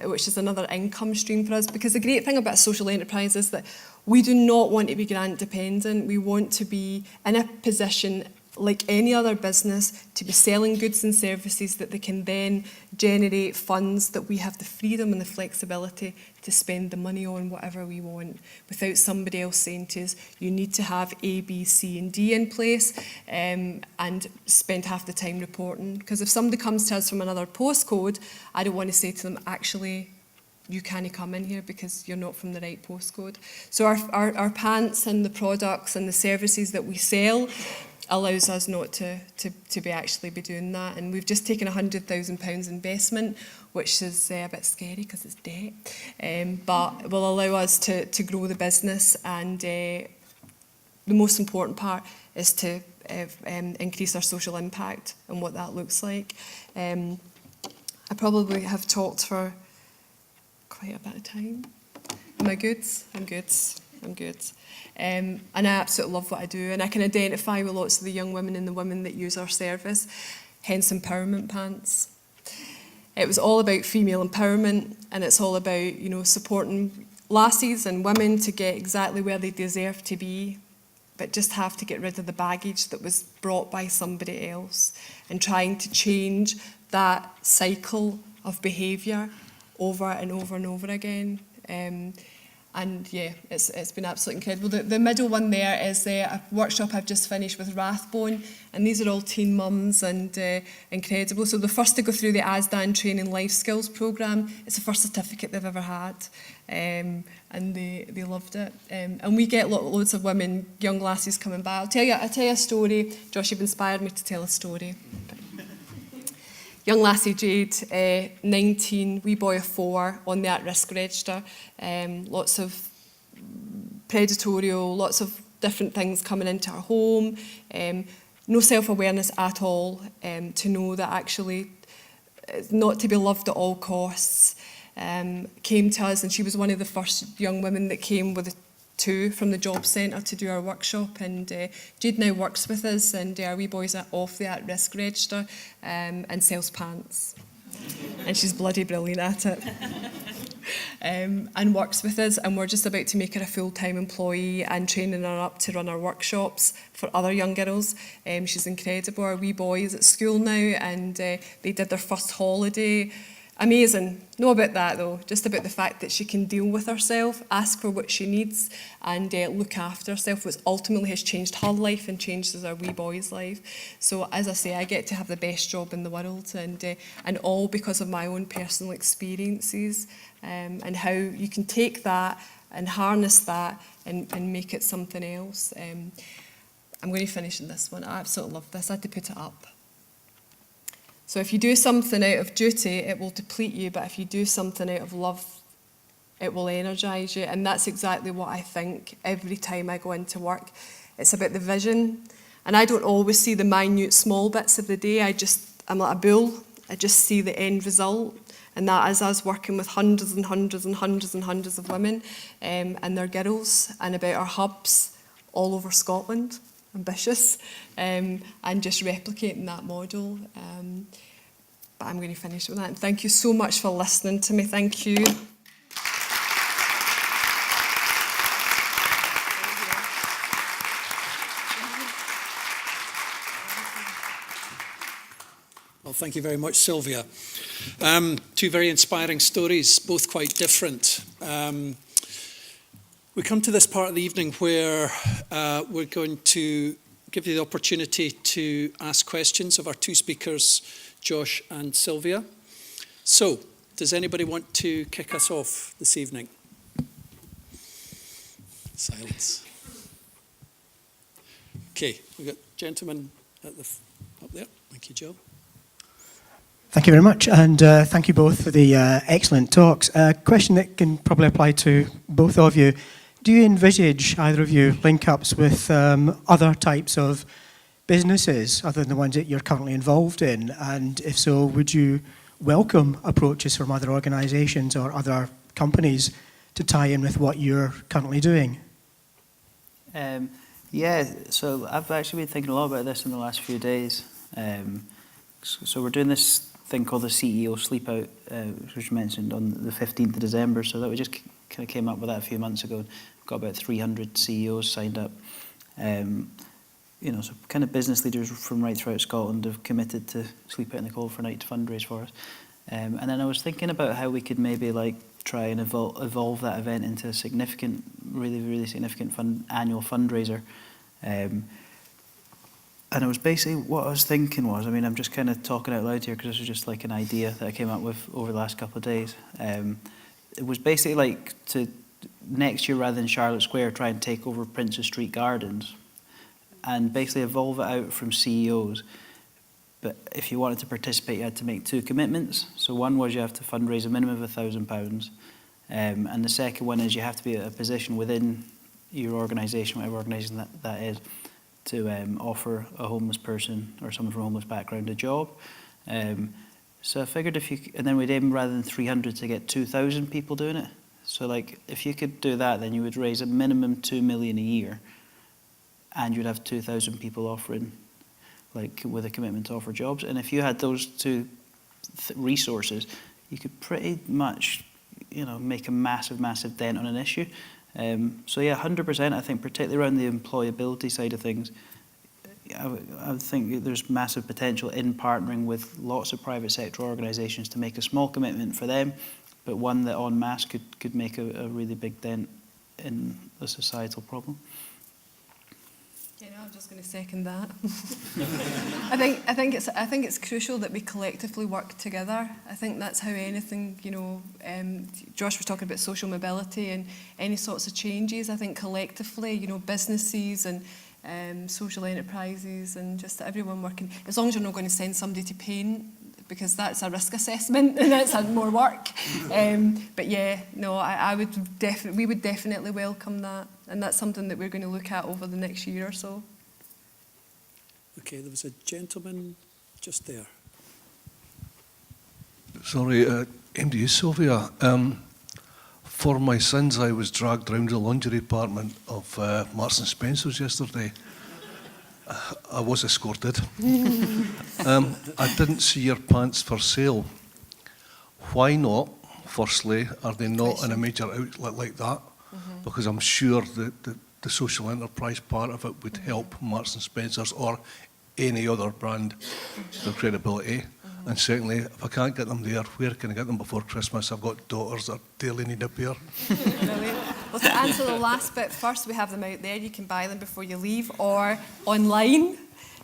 Speaker 13: which is another income stream for us. Because the great thing about social enterprise is that we do not want to be grant dependent. We want to be in a position like any other business to be selling goods and services that they can then generate funds that we have the freedom and the flexibility to spend the money on whatever we want, without somebody else saying to us, you need to have A, B, C and D in place, and spend half the time reporting. Because if somebody comes to us from another postcode, I don't want to say to them, actually, you can't come in here because you're not from the right postcode. So our pants and the products and the services that we sell allows us not to be actually be doing that. And we've just taken £100,000 investment, which is a bit scary because it's debt, but will allow us to grow the business. And the most important part is to increase our social impact and what that looks like. I probably have talked for quite a bit of time. Am I good? I'm good. I'm good. And I absolutely love what I do, and I can identify with lots of the young women and the women that use our service, hence Empowerment Pants. It was all about female empowerment, and it's all about, you know, supporting lassies and women to get exactly where they deserve to be, but just have to get rid of the baggage that was brought by somebody else, and trying to change that cycle of behaviour over and over and over again. And yeah, it's been absolutely incredible. The middle one there is a workshop I've just finished with Rathbone, and these are all teen mums, and incredible. So the first to go through the ASDAN Training Life Skills programme, it's the first certificate they've ever had, and they loved it. And we get loads of women, young lasses coming back. I'll tell you a story. Josh, you've inspired me to tell a story. Young lassie Jade, 19, wee boy of 4, on the at-risk register. Lots of predatorial, lots of different things coming into our home. No self-awareness at all, to know that actually not to be loved at all costs. Came to us, and she was one of the first young women that came with 2 from the job centre to do our workshop, and Jade now works with us, and our wee boy's off the at-risk register and sells pants, and she's bloody brilliant at it. And works with us, and we're just about to make her a full-time employee and training her up to run our workshops for other young girls. She's incredible. Our wee boy is at school now, and they did their first holiday. Amazing. Not about that though, just about the fact that she can deal with herself, ask for what she needs, and look after herself, which ultimately has changed her life and changes our wee boy's life. So as I say, I get to have the best job in the world, and all because of my own personal experiences, and how you can take that and harness that and make it something else. I'm going to finish in this one. I absolutely love this. I had to put it up. So if you do something out of duty, it will deplete you, but if you do something out of love, it will energise you. And that's exactly what I think every time I go into work. It's about the vision. And I don't always see the minute small bits of the day. I'm like a bull. I just see the end result. And that is us working with hundreds and hundreds and hundreds and hundreds of women and their girls, and about our hubs all over Scotland. Ambitious, and just replicating that model. But I'm going to finish with that. And thank you so much for listening to me. Thank you.
Speaker 1: Thank you very much, Sylvia. Two very inspiring stories, both quite different. We come to this part of the evening where we're going to give you the opportunity to ask questions of our two speakers, Josh and Sylvia. So, does anybody want to kick us off this evening? Silence. Okay, we've got gentlemen at up there. Thank you, Joe.
Speaker 14: Thank you very much, and thank you both for the excellent talks. A question that can probably apply to both of you. Do you envisage, either of you, link-ups with other types of businesses other than the ones that you're currently involved in? And if so, would you welcome approaches from other organisations or other companies to tie in with what you're currently doing?
Speaker 2: Yeah, so I've actually been thinking a lot about this in the last few days. So we're doing this thing called the CEO Sleep Out, which was mentioned on the 15th of December. So that we just kind of came up with that a few months ago. Got about 300 CEOs signed up. You know, so kind of business leaders from right throughout Scotland have committed to Sleep Out in the Cold for a night to fundraise for us. And then I was thinking about how we could maybe like try and evolve that event into a significant, really significant annual fundraiser. And it was basically what I was thinking was, I mean, I'm just kind of talking out loud here because this was just like an idea that I came up with over the last couple of days. It was basically like to next year, rather than Charlotte Square, try and take over Princes Street Gardens and basically evolve it out from CEOs. But if you wanted to participate, you had to make two commitments. So one was you have to fundraise a minimum of £1,000. And the second one is you have to be at a position within your organisation, whatever organisation that is, to offer a homeless person or someone from a homeless background a job. So I figured and then we'd aim rather than 300 to get 2,000 people doing it. So like if you could do that, then you would raise a minimum 2 million a year, and you'd have 2,000 people offering, like with a commitment to offer jobs. And if you had those two resources, you could pretty much, you know, make a massive dent on an issue. So yeah, 100%. I think particularly around the employability side of things, I would think there's massive potential in partnering with lots of private sector organisations to make a small commitment for them, but one that en masse could make a really big dent in a societal problem.
Speaker 13: Yeah, no, I'm just going to second that. I think it's crucial that we collectively work together. I think that's how anything, you know, Josh was talking about social mobility and any sorts of changes. I think collectively, you know, businesses and social enterprises and just everyone working, as long as you're not going to send somebody to paint, because that's a risk assessment and that's more work. But yeah, no, we would definitely welcome that, and that's something that we're going to look at over the next year or so.
Speaker 1: Okay, there was a gentleman just there.
Speaker 15: Sorry, MD Sylvia. For my sins, I was dragged round the lingerie department of Marks and Spencer's yesterday. I was escorted. I didn't see your pants for sale. Why not? Firstly, are they not in a major outlet like that? Because I'm sure that the social enterprise part of it would help Marks and Spencer's or any other brand their credibility. And secondly, if I can't get them there, where can I get them before Christmas? I've got daughters that dearly need a pair.
Speaker 13: Brilliant. Well, to answer the last bit first, we have them out there. You can buy them before you leave or online.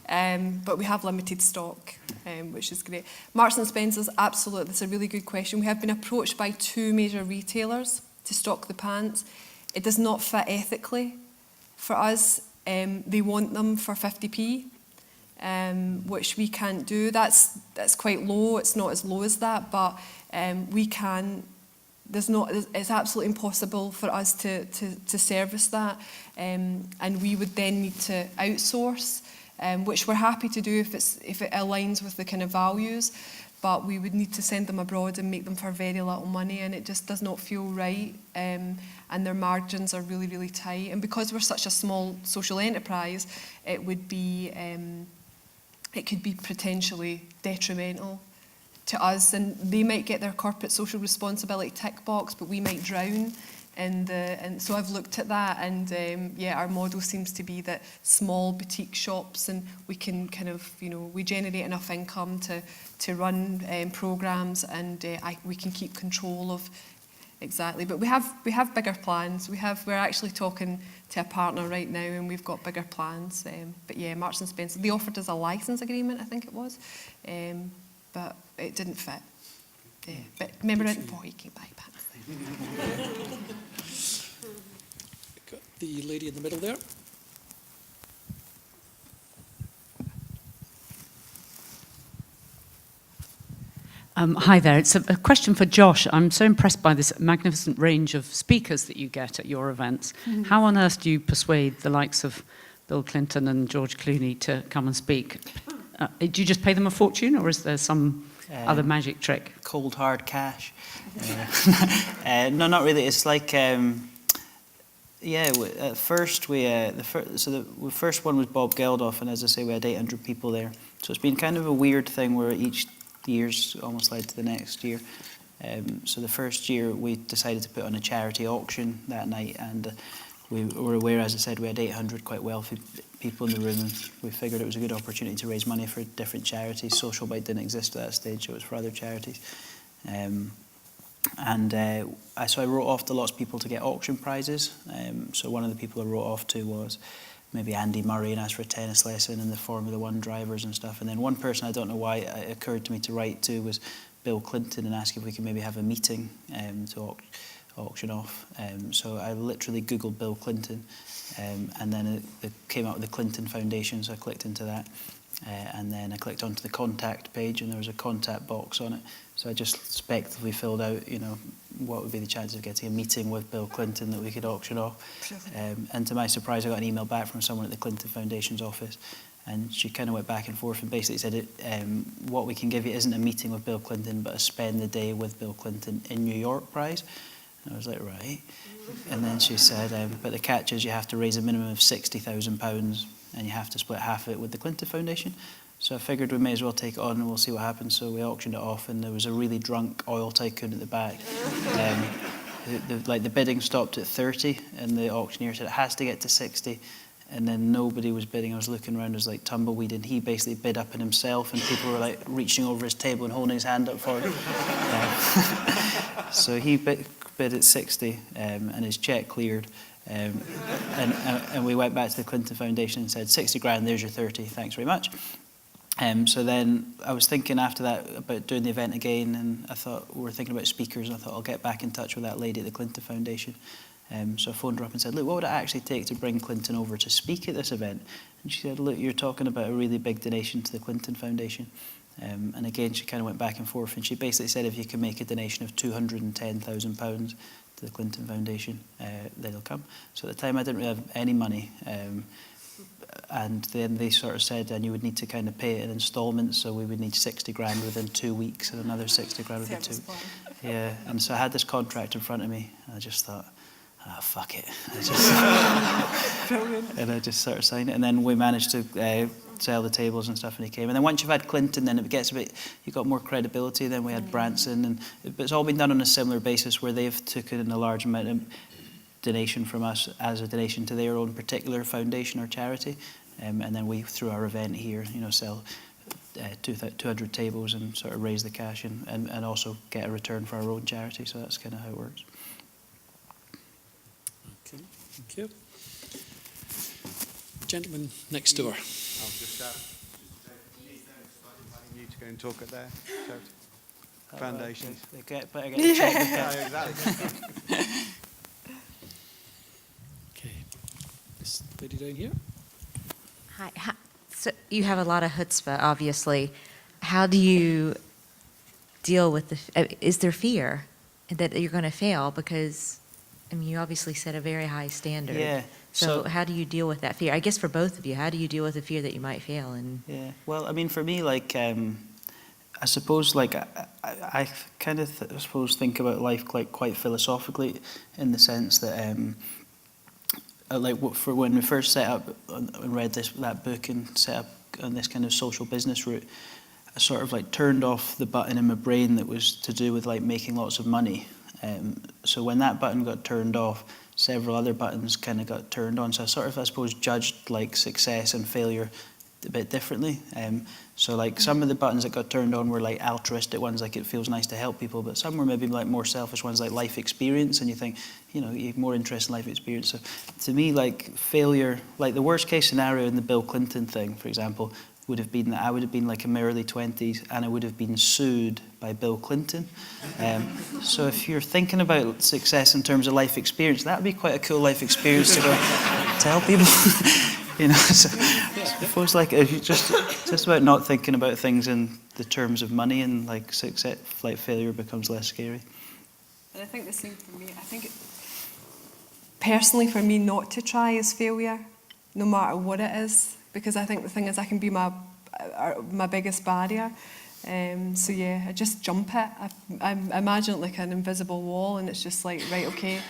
Speaker 13: But we have limited stock, which is great. Marks and Spencer's, absolutely, that's a really good question. We have been approached by 2 major retailers to stock the pants. It does not fit ethically for us. They want them for 50p. Which we can't do. That's quite low. It's not as low as that, but we can. It's absolutely impossible for us to service that, and we would then need to outsource, which we're happy to do if it aligns with the kind of values. But we would need to send them abroad and make them for very little money, and it just does not feel right. And their margins are really, really tight. And because we're such a small social enterprise, it would be. It could be potentially detrimental to us, and they might get their corporate social responsibility tick box, but we might drown And so I've looked at that, and yeah, our model seems to be that small boutique shops, and we can kind of, we generate enough income to run programs, and we can keep control of. Exactly, but we have bigger plans. We're actually talking to a partner right now, and we've got bigger plans. But yeah, Marks and Spencer, they offered us a license agreement, I think it was, but it didn't fit. But remember it before you came back.
Speaker 1: Got the lady in the middle there.
Speaker 16: Hi there. It's a question for Josh. I'm so impressed by this magnificent range of speakers that you get at your events.
Speaker 13: Mm-hmm.
Speaker 16: How on earth do you persuade the likes of Bill Clinton and George Clooney to come and speak? Do you just pay them a fortune, or is there some other magic trick?
Speaker 2: Cold hard cash. No, not really. It's like, at first the first one was Bob Geldof, and as I say, we had 800 people there. So it's been kind of a weird thing where each year's almost led to the next year. So the first year we decided to put on a charity auction that night, and we were aware, as I said, we had 800 quite wealthy people in the room, and we figured it was a good opportunity to raise money for different charities. Social Bite didn't exist at that stage, so it was for other charities. So I wrote off to lots of people to get auction prizes. So one of the people I wrote off to was maybe Andy Murray, and asked for a tennis lesson, and the Formula One drivers and stuff. And then one person, I don't know why it occurred to me to write to, was Bill Clinton, and ask if we could maybe have a meeting to auction off. So I literally Googled Bill Clinton, and then it came out with the Clinton Foundation, so I clicked into that. And then I clicked onto the contact page, and there was a contact box on it. So I just speculatively filled out, what would be the chance of getting a meeting with Bill Clinton that we could auction off. And to my surprise, I got an email back from someone at the Clinton Foundation's office, and she kind of went back and forth and basically said, what we can give you isn't a meeting with Bill Clinton, but a spend the day with Bill Clinton in New York prize. And I was like, right. And then she said, but the catch is you have to raise a minimum of £60,000, and you have to split half of it with the Clinton Foundation. So I figured we may as well take it on, and we'll see what happens. So we auctioned it off, and there was a really drunk oil tycoon at the back. The bidding stopped at 30, and the auctioneer said it has to get to 60. And then nobody was bidding. I was looking around, it was like tumbleweed, and he basically bid up in himself, and people were like reaching over his table and holding his hand up for him. So he bid at 60, and his check cleared. And we went back to the Clinton Foundation and said, 60 grand, there's your 30, thanks very much. So then I was thinking after that about doing the event again, and I thought, we were thinking about speakers, and I thought I'll get back in touch with that lady at the Clinton Foundation. So I phoned her up and said, look, what would it actually take to bring Clinton over to speak at this event? And she said, look, you're talking about a really big donation to the Clinton Foundation. And again, she kind of went back and forth, and she basically said if you can make a donation of £210,000 to the Clinton Foundation, then he'll come. So at the time I didn't really have any money. And then they sort of said, and you would need to kind of pay it in installments, so we would need 60 grand within 2 weeks, and another 60 grand within 2 weeks. Yeah, and so I had this contract in front of me, and I just thought, fuck it. And I just sort of signed it, and then we managed to sell the tables and stuff, and he came. And then once you've had Clinton, then it gets a bit, you got more credibility. Then we had Branson, and it's all been done on a similar basis, where they've taken a large amount of donation from us as a donation to their own particular foundation or charity, and then we, through our event here, sell 200 tables and sort of raise the cash and also get a return for our own charity. So that's kind of how it works.
Speaker 1: Okay, thank you. Gentleman next door.
Speaker 6: I'll just you to go and talk at their foundations.
Speaker 2: They better get checked.
Speaker 6: Yeah, exactly.
Speaker 1: Okay, this lady down here.
Speaker 17: Hi. So you have a lot of chutzpah, obviously. How do you deal with is there fear that you're going to fail? Because, you obviously set a very high standard.
Speaker 2: Yeah.
Speaker 17: So how do you deal with that fear? I guess for both of you, how do you deal with the fear that you might fail?
Speaker 2: Yeah. Well, for me, I suppose, I kind of think about life quite philosophically, in the sense that, for when we first set up and read that book and set up on this kind of social business route, I sort of turned off the button in my brain that was to do with making lots of money, So when that button got turned off, several other buttons kind of got turned on. So I sort of, I suppose, judged like success and failure a bit differently. So like some of the buttons that got turned on were like altruistic ones, like it feels nice to help people, but some were maybe like more selfish ones, like life experience, and you think, you know, you have more interest in life experience. So to me, like failure, like the worst case scenario in the Bill Clinton thing, for example, would have been that I would have been like in my early 20s and I would have been sued by Bill Clinton. So if you're thinking about success in terms of life experience, that would be quite a cool life experience to go to help people. You know, so I suppose like if you just about not thinking about things in the terms of money, and like success, like failure becomes less scary.
Speaker 13: And I think the same for me. I think personally for me, not to try is failure, no matter what it is, because I think the thing is I can be my biggest barrier. So yeah, I just jump it. I imagine it like an invisible wall, and it's just like, right, okay,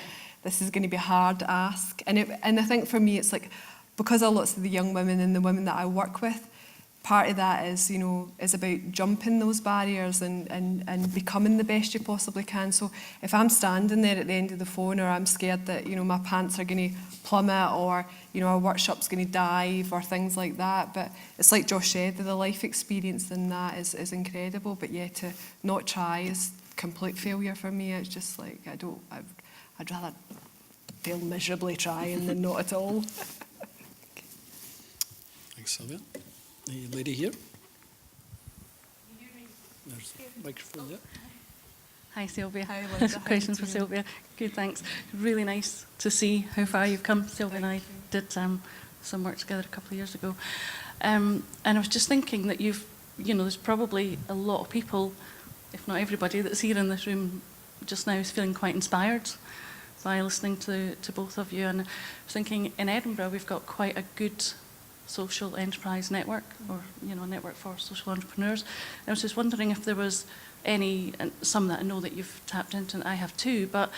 Speaker 13: this is going to be a hard ask. And I think for me, it's like, because of lots of the young women and the women that I work with, part of that is, you know, is about jumping those barriers and becoming the best you possibly can. So if I'm standing there at the end of the phone, or I'm scared that, you know, my pants are going to plummet, or, you know, our workshop's going to dive, or things like that. But it's like Josh said, the life experience in that is incredible. But yeah, to not try is complete failure for me. It's just like, I'd rather fail miserably trying than not at all.
Speaker 1: Thanks, Sylvia. The lady here. There's a microphone there.
Speaker 18: Hi, Sylvia.
Speaker 13: Hi, Linda.
Speaker 18: Questions for Sylvia. Good, thanks. Really nice to see how far you've come. Sylvia and I did some work together a couple of years ago. And I was just thinking that there's probably a lot of people, if not everybody, that's here in this room just now is feeling quite inspired by listening to both of you. And I was thinking in Edinburgh we've got quite a good social enterprise network, or a network for social entrepreneurs. I was just wondering if there was any, and some that I know that you've tapped into, and I have too, but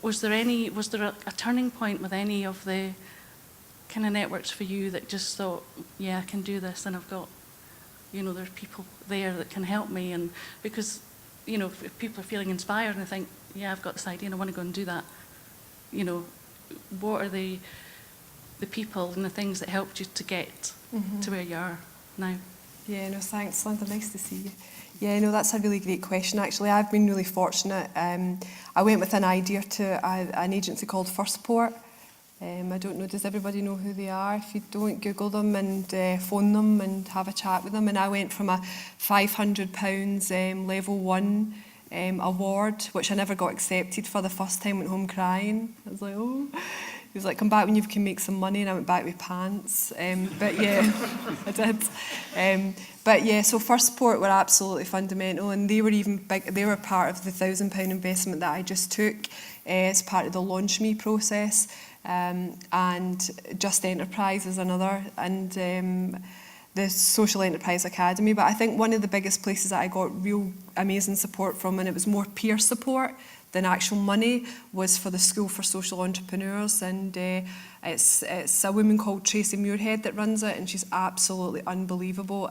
Speaker 18: was there a turning point with any of the kind of networks for you that just thought, yeah, I can do this, and I've got, there's people there that can help me? And because, if people are feeling inspired and they think, yeah, I've got this idea and I want to go and do that, what are the people and the things that helped you to get to where you are now?
Speaker 13: Yeah, no, thanks, Linda. Nice to see you. Yeah, no, that's a really great question, actually. I've been really fortunate. I went with an idea to an agency called Firstport. I don't know, does everybody know who they are? If you don't, Google them and phone them and have a chat with them. And I went from a £500 level 1 award, which I never got accepted for the first time, went home crying. I was like, oh. He was like, come back when you can make some money, and I went back with pants. But yeah, I did. But yeah, so Firstport were absolutely fundamental, and they were even big. They were part of the £1,000 investment that I just took as part of the Launch Me process, and Just Enterprise is another, and the Social Enterprise Academy. But I think one of the biggest places that I got real amazing support from, and it was more peer support than actual money, was for the School for Social Entrepreneurs. And it's a woman called Tracy Muirhead that runs it, and she's absolutely unbelievable.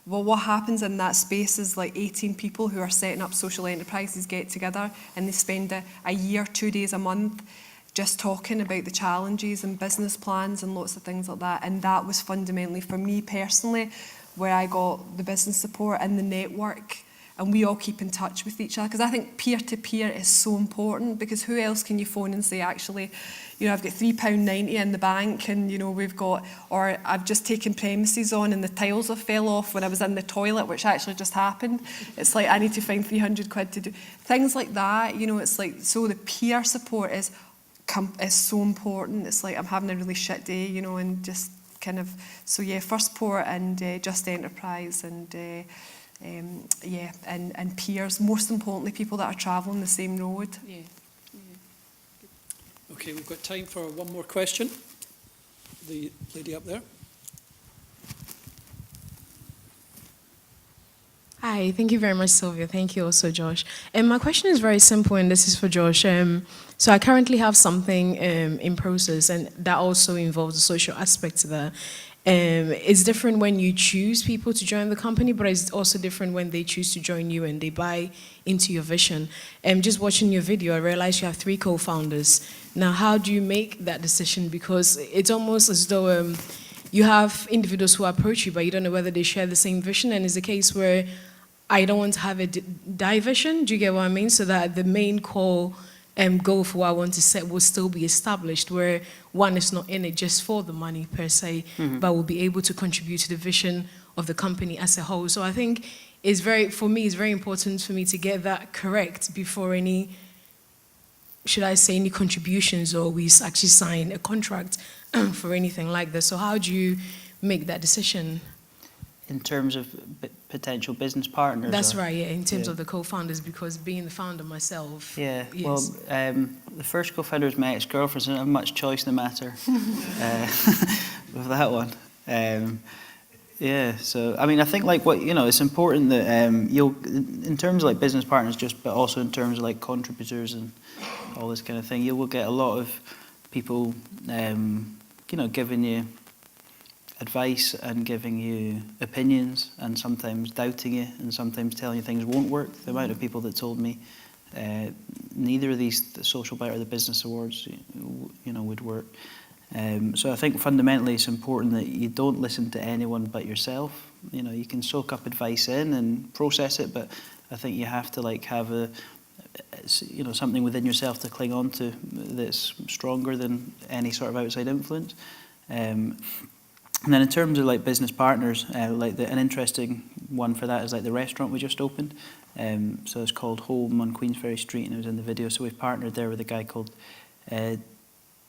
Speaker 13: Well, what happens in that space is like 18 people who are setting up social enterprises get together, and they spend a year, 2 days a month, just talking about the challenges and business plans and lots of things like that. And that was fundamentally, for me personally, where I got the business support and the network. And we all keep in touch with each other, because I think peer-to-peer is so important, because who else can you phone and say, actually, I've got £3.90 in the bank, and we've got, or I've just taken premises on and the tiles have fell off when I was in the toilet, which actually just happened. It's like I need to find 300 quid to do things like that. It's like, so the peer support is so important. It's like I'm having a really shit day, and just kind of, so yeah, Firstport and Just Enterprise and and peers, most importantly, people that are travelling the same road.
Speaker 18: Yeah.
Speaker 1: Okay, we've got time for one more question. The lady up there.
Speaker 19: Hi, thank you very much, Sylvia. Thank you also, Josh. And my question is very simple, and this is for Josh. So I currently have something in process, and that also involves the social aspect there. It's different when you choose people to join the company, but it's also different when they choose to join you and they buy into your vision. Just watching your video, I realized you have 3 co-founders. Now, how do you make that decision? Because it's almost as though you have individuals who approach you, but you don't know whether they share the same vision, and it's a case where I don't want to have a division, do you get what I mean? So that the main core goal for what I want to set will still be established, where one is not in it just for the money per se, but will be able to contribute to the vision of the company as a whole. So I think for me, it's very important for me to get that correct before any, should I say, any contributions, or we actually sign a contract for anything like this. So how do you make that decision?
Speaker 2: In terms of potential business partners?
Speaker 19: That's right, yeah, in terms of the co-founders, because being the founder myself.
Speaker 2: Yeah,
Speaker 19: yes.
Speaker 2: well, the first co-founder was my ex-girlfriend, so I don't have much choice in the matter with that one. Yeah, so, I mean, I think like it's important that in terms of like business partners, but also in terms of like contributors and all this kind of thing, you will get a lot of people, giving you advice and giving you opinions and sometimes doubting you and sometimes telling you things won't work. The amount of people that told me neither of these, the Social Bite or the Business Awards, would work. So I think fundamentally it's important that you don't listen to anyone but yourself. You can soak up advice in and process it, but I think you have to like have something within yourself to cling on to that's stronger than any sort of outside influence. And then in terms of like business partners, an interesting one for that is like the restaurant we just opened. So it's called Home on Queensferry Street, and it was in the video. So we've partnered there with a guy called Dean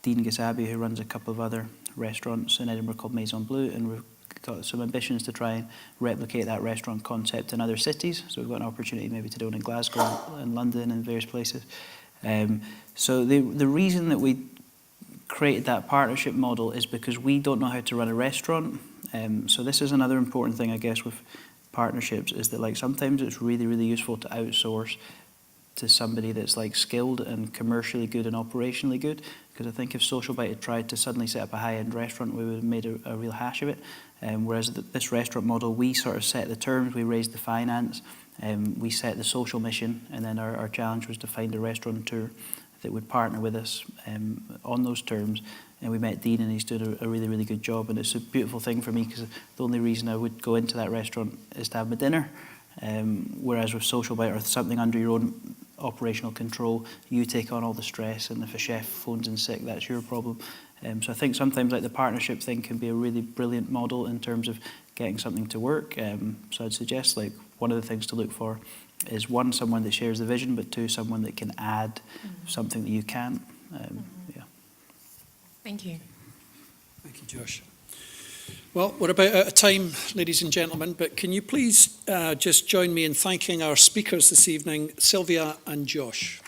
Speaker 2: Gasabi, who runs a couple of other restaurants in Edinburgh called Maison Bleu, and we've got some ambitions to try and replicate that restaurant concept in other cities. So we've got an opportunity maybe to do it in Glasgow and London and various places. So the reason that we created that partnership model is because we don't know how to run a restaurant. So this is another important thing, I guess, with partnerships, is that like sometimes it's really, really useful to outsource to somebody that's like skilled and commercially good and operationally good. Because I think if Social Bite had tried to suddenly set up a high-end restaurant, we would have made a real hash of it. Whereas this restaurant model, we sort of set the terms, we raised the finance, we set the social mission, and then our challenge was to find a restaurateur that would partner with us on those terms. And we met Dean, and he's doing a really, really good job. And it's a beautiful thing for me, because the only reason I would go into that restaurant is to have my dinner. Whereas with Social Bite or something under your own operational control, you take on all the stress, and if a chef phones in sick, that's your problem. So I think sometimes like the partnership thing can be a really brilliant model in terms of getting something to work. So I'd suggest like one of the things to look for is one, someone that shares the vision, but two, someone that can add something that you can't. Yeah.
Speaker 19: Thank you.
Speaker 1: Thank you, Josh. Well, we're about out of time, ladies and gentlemen, but can you please just join me in thanking our speakers this evening, Sylvia and Josh.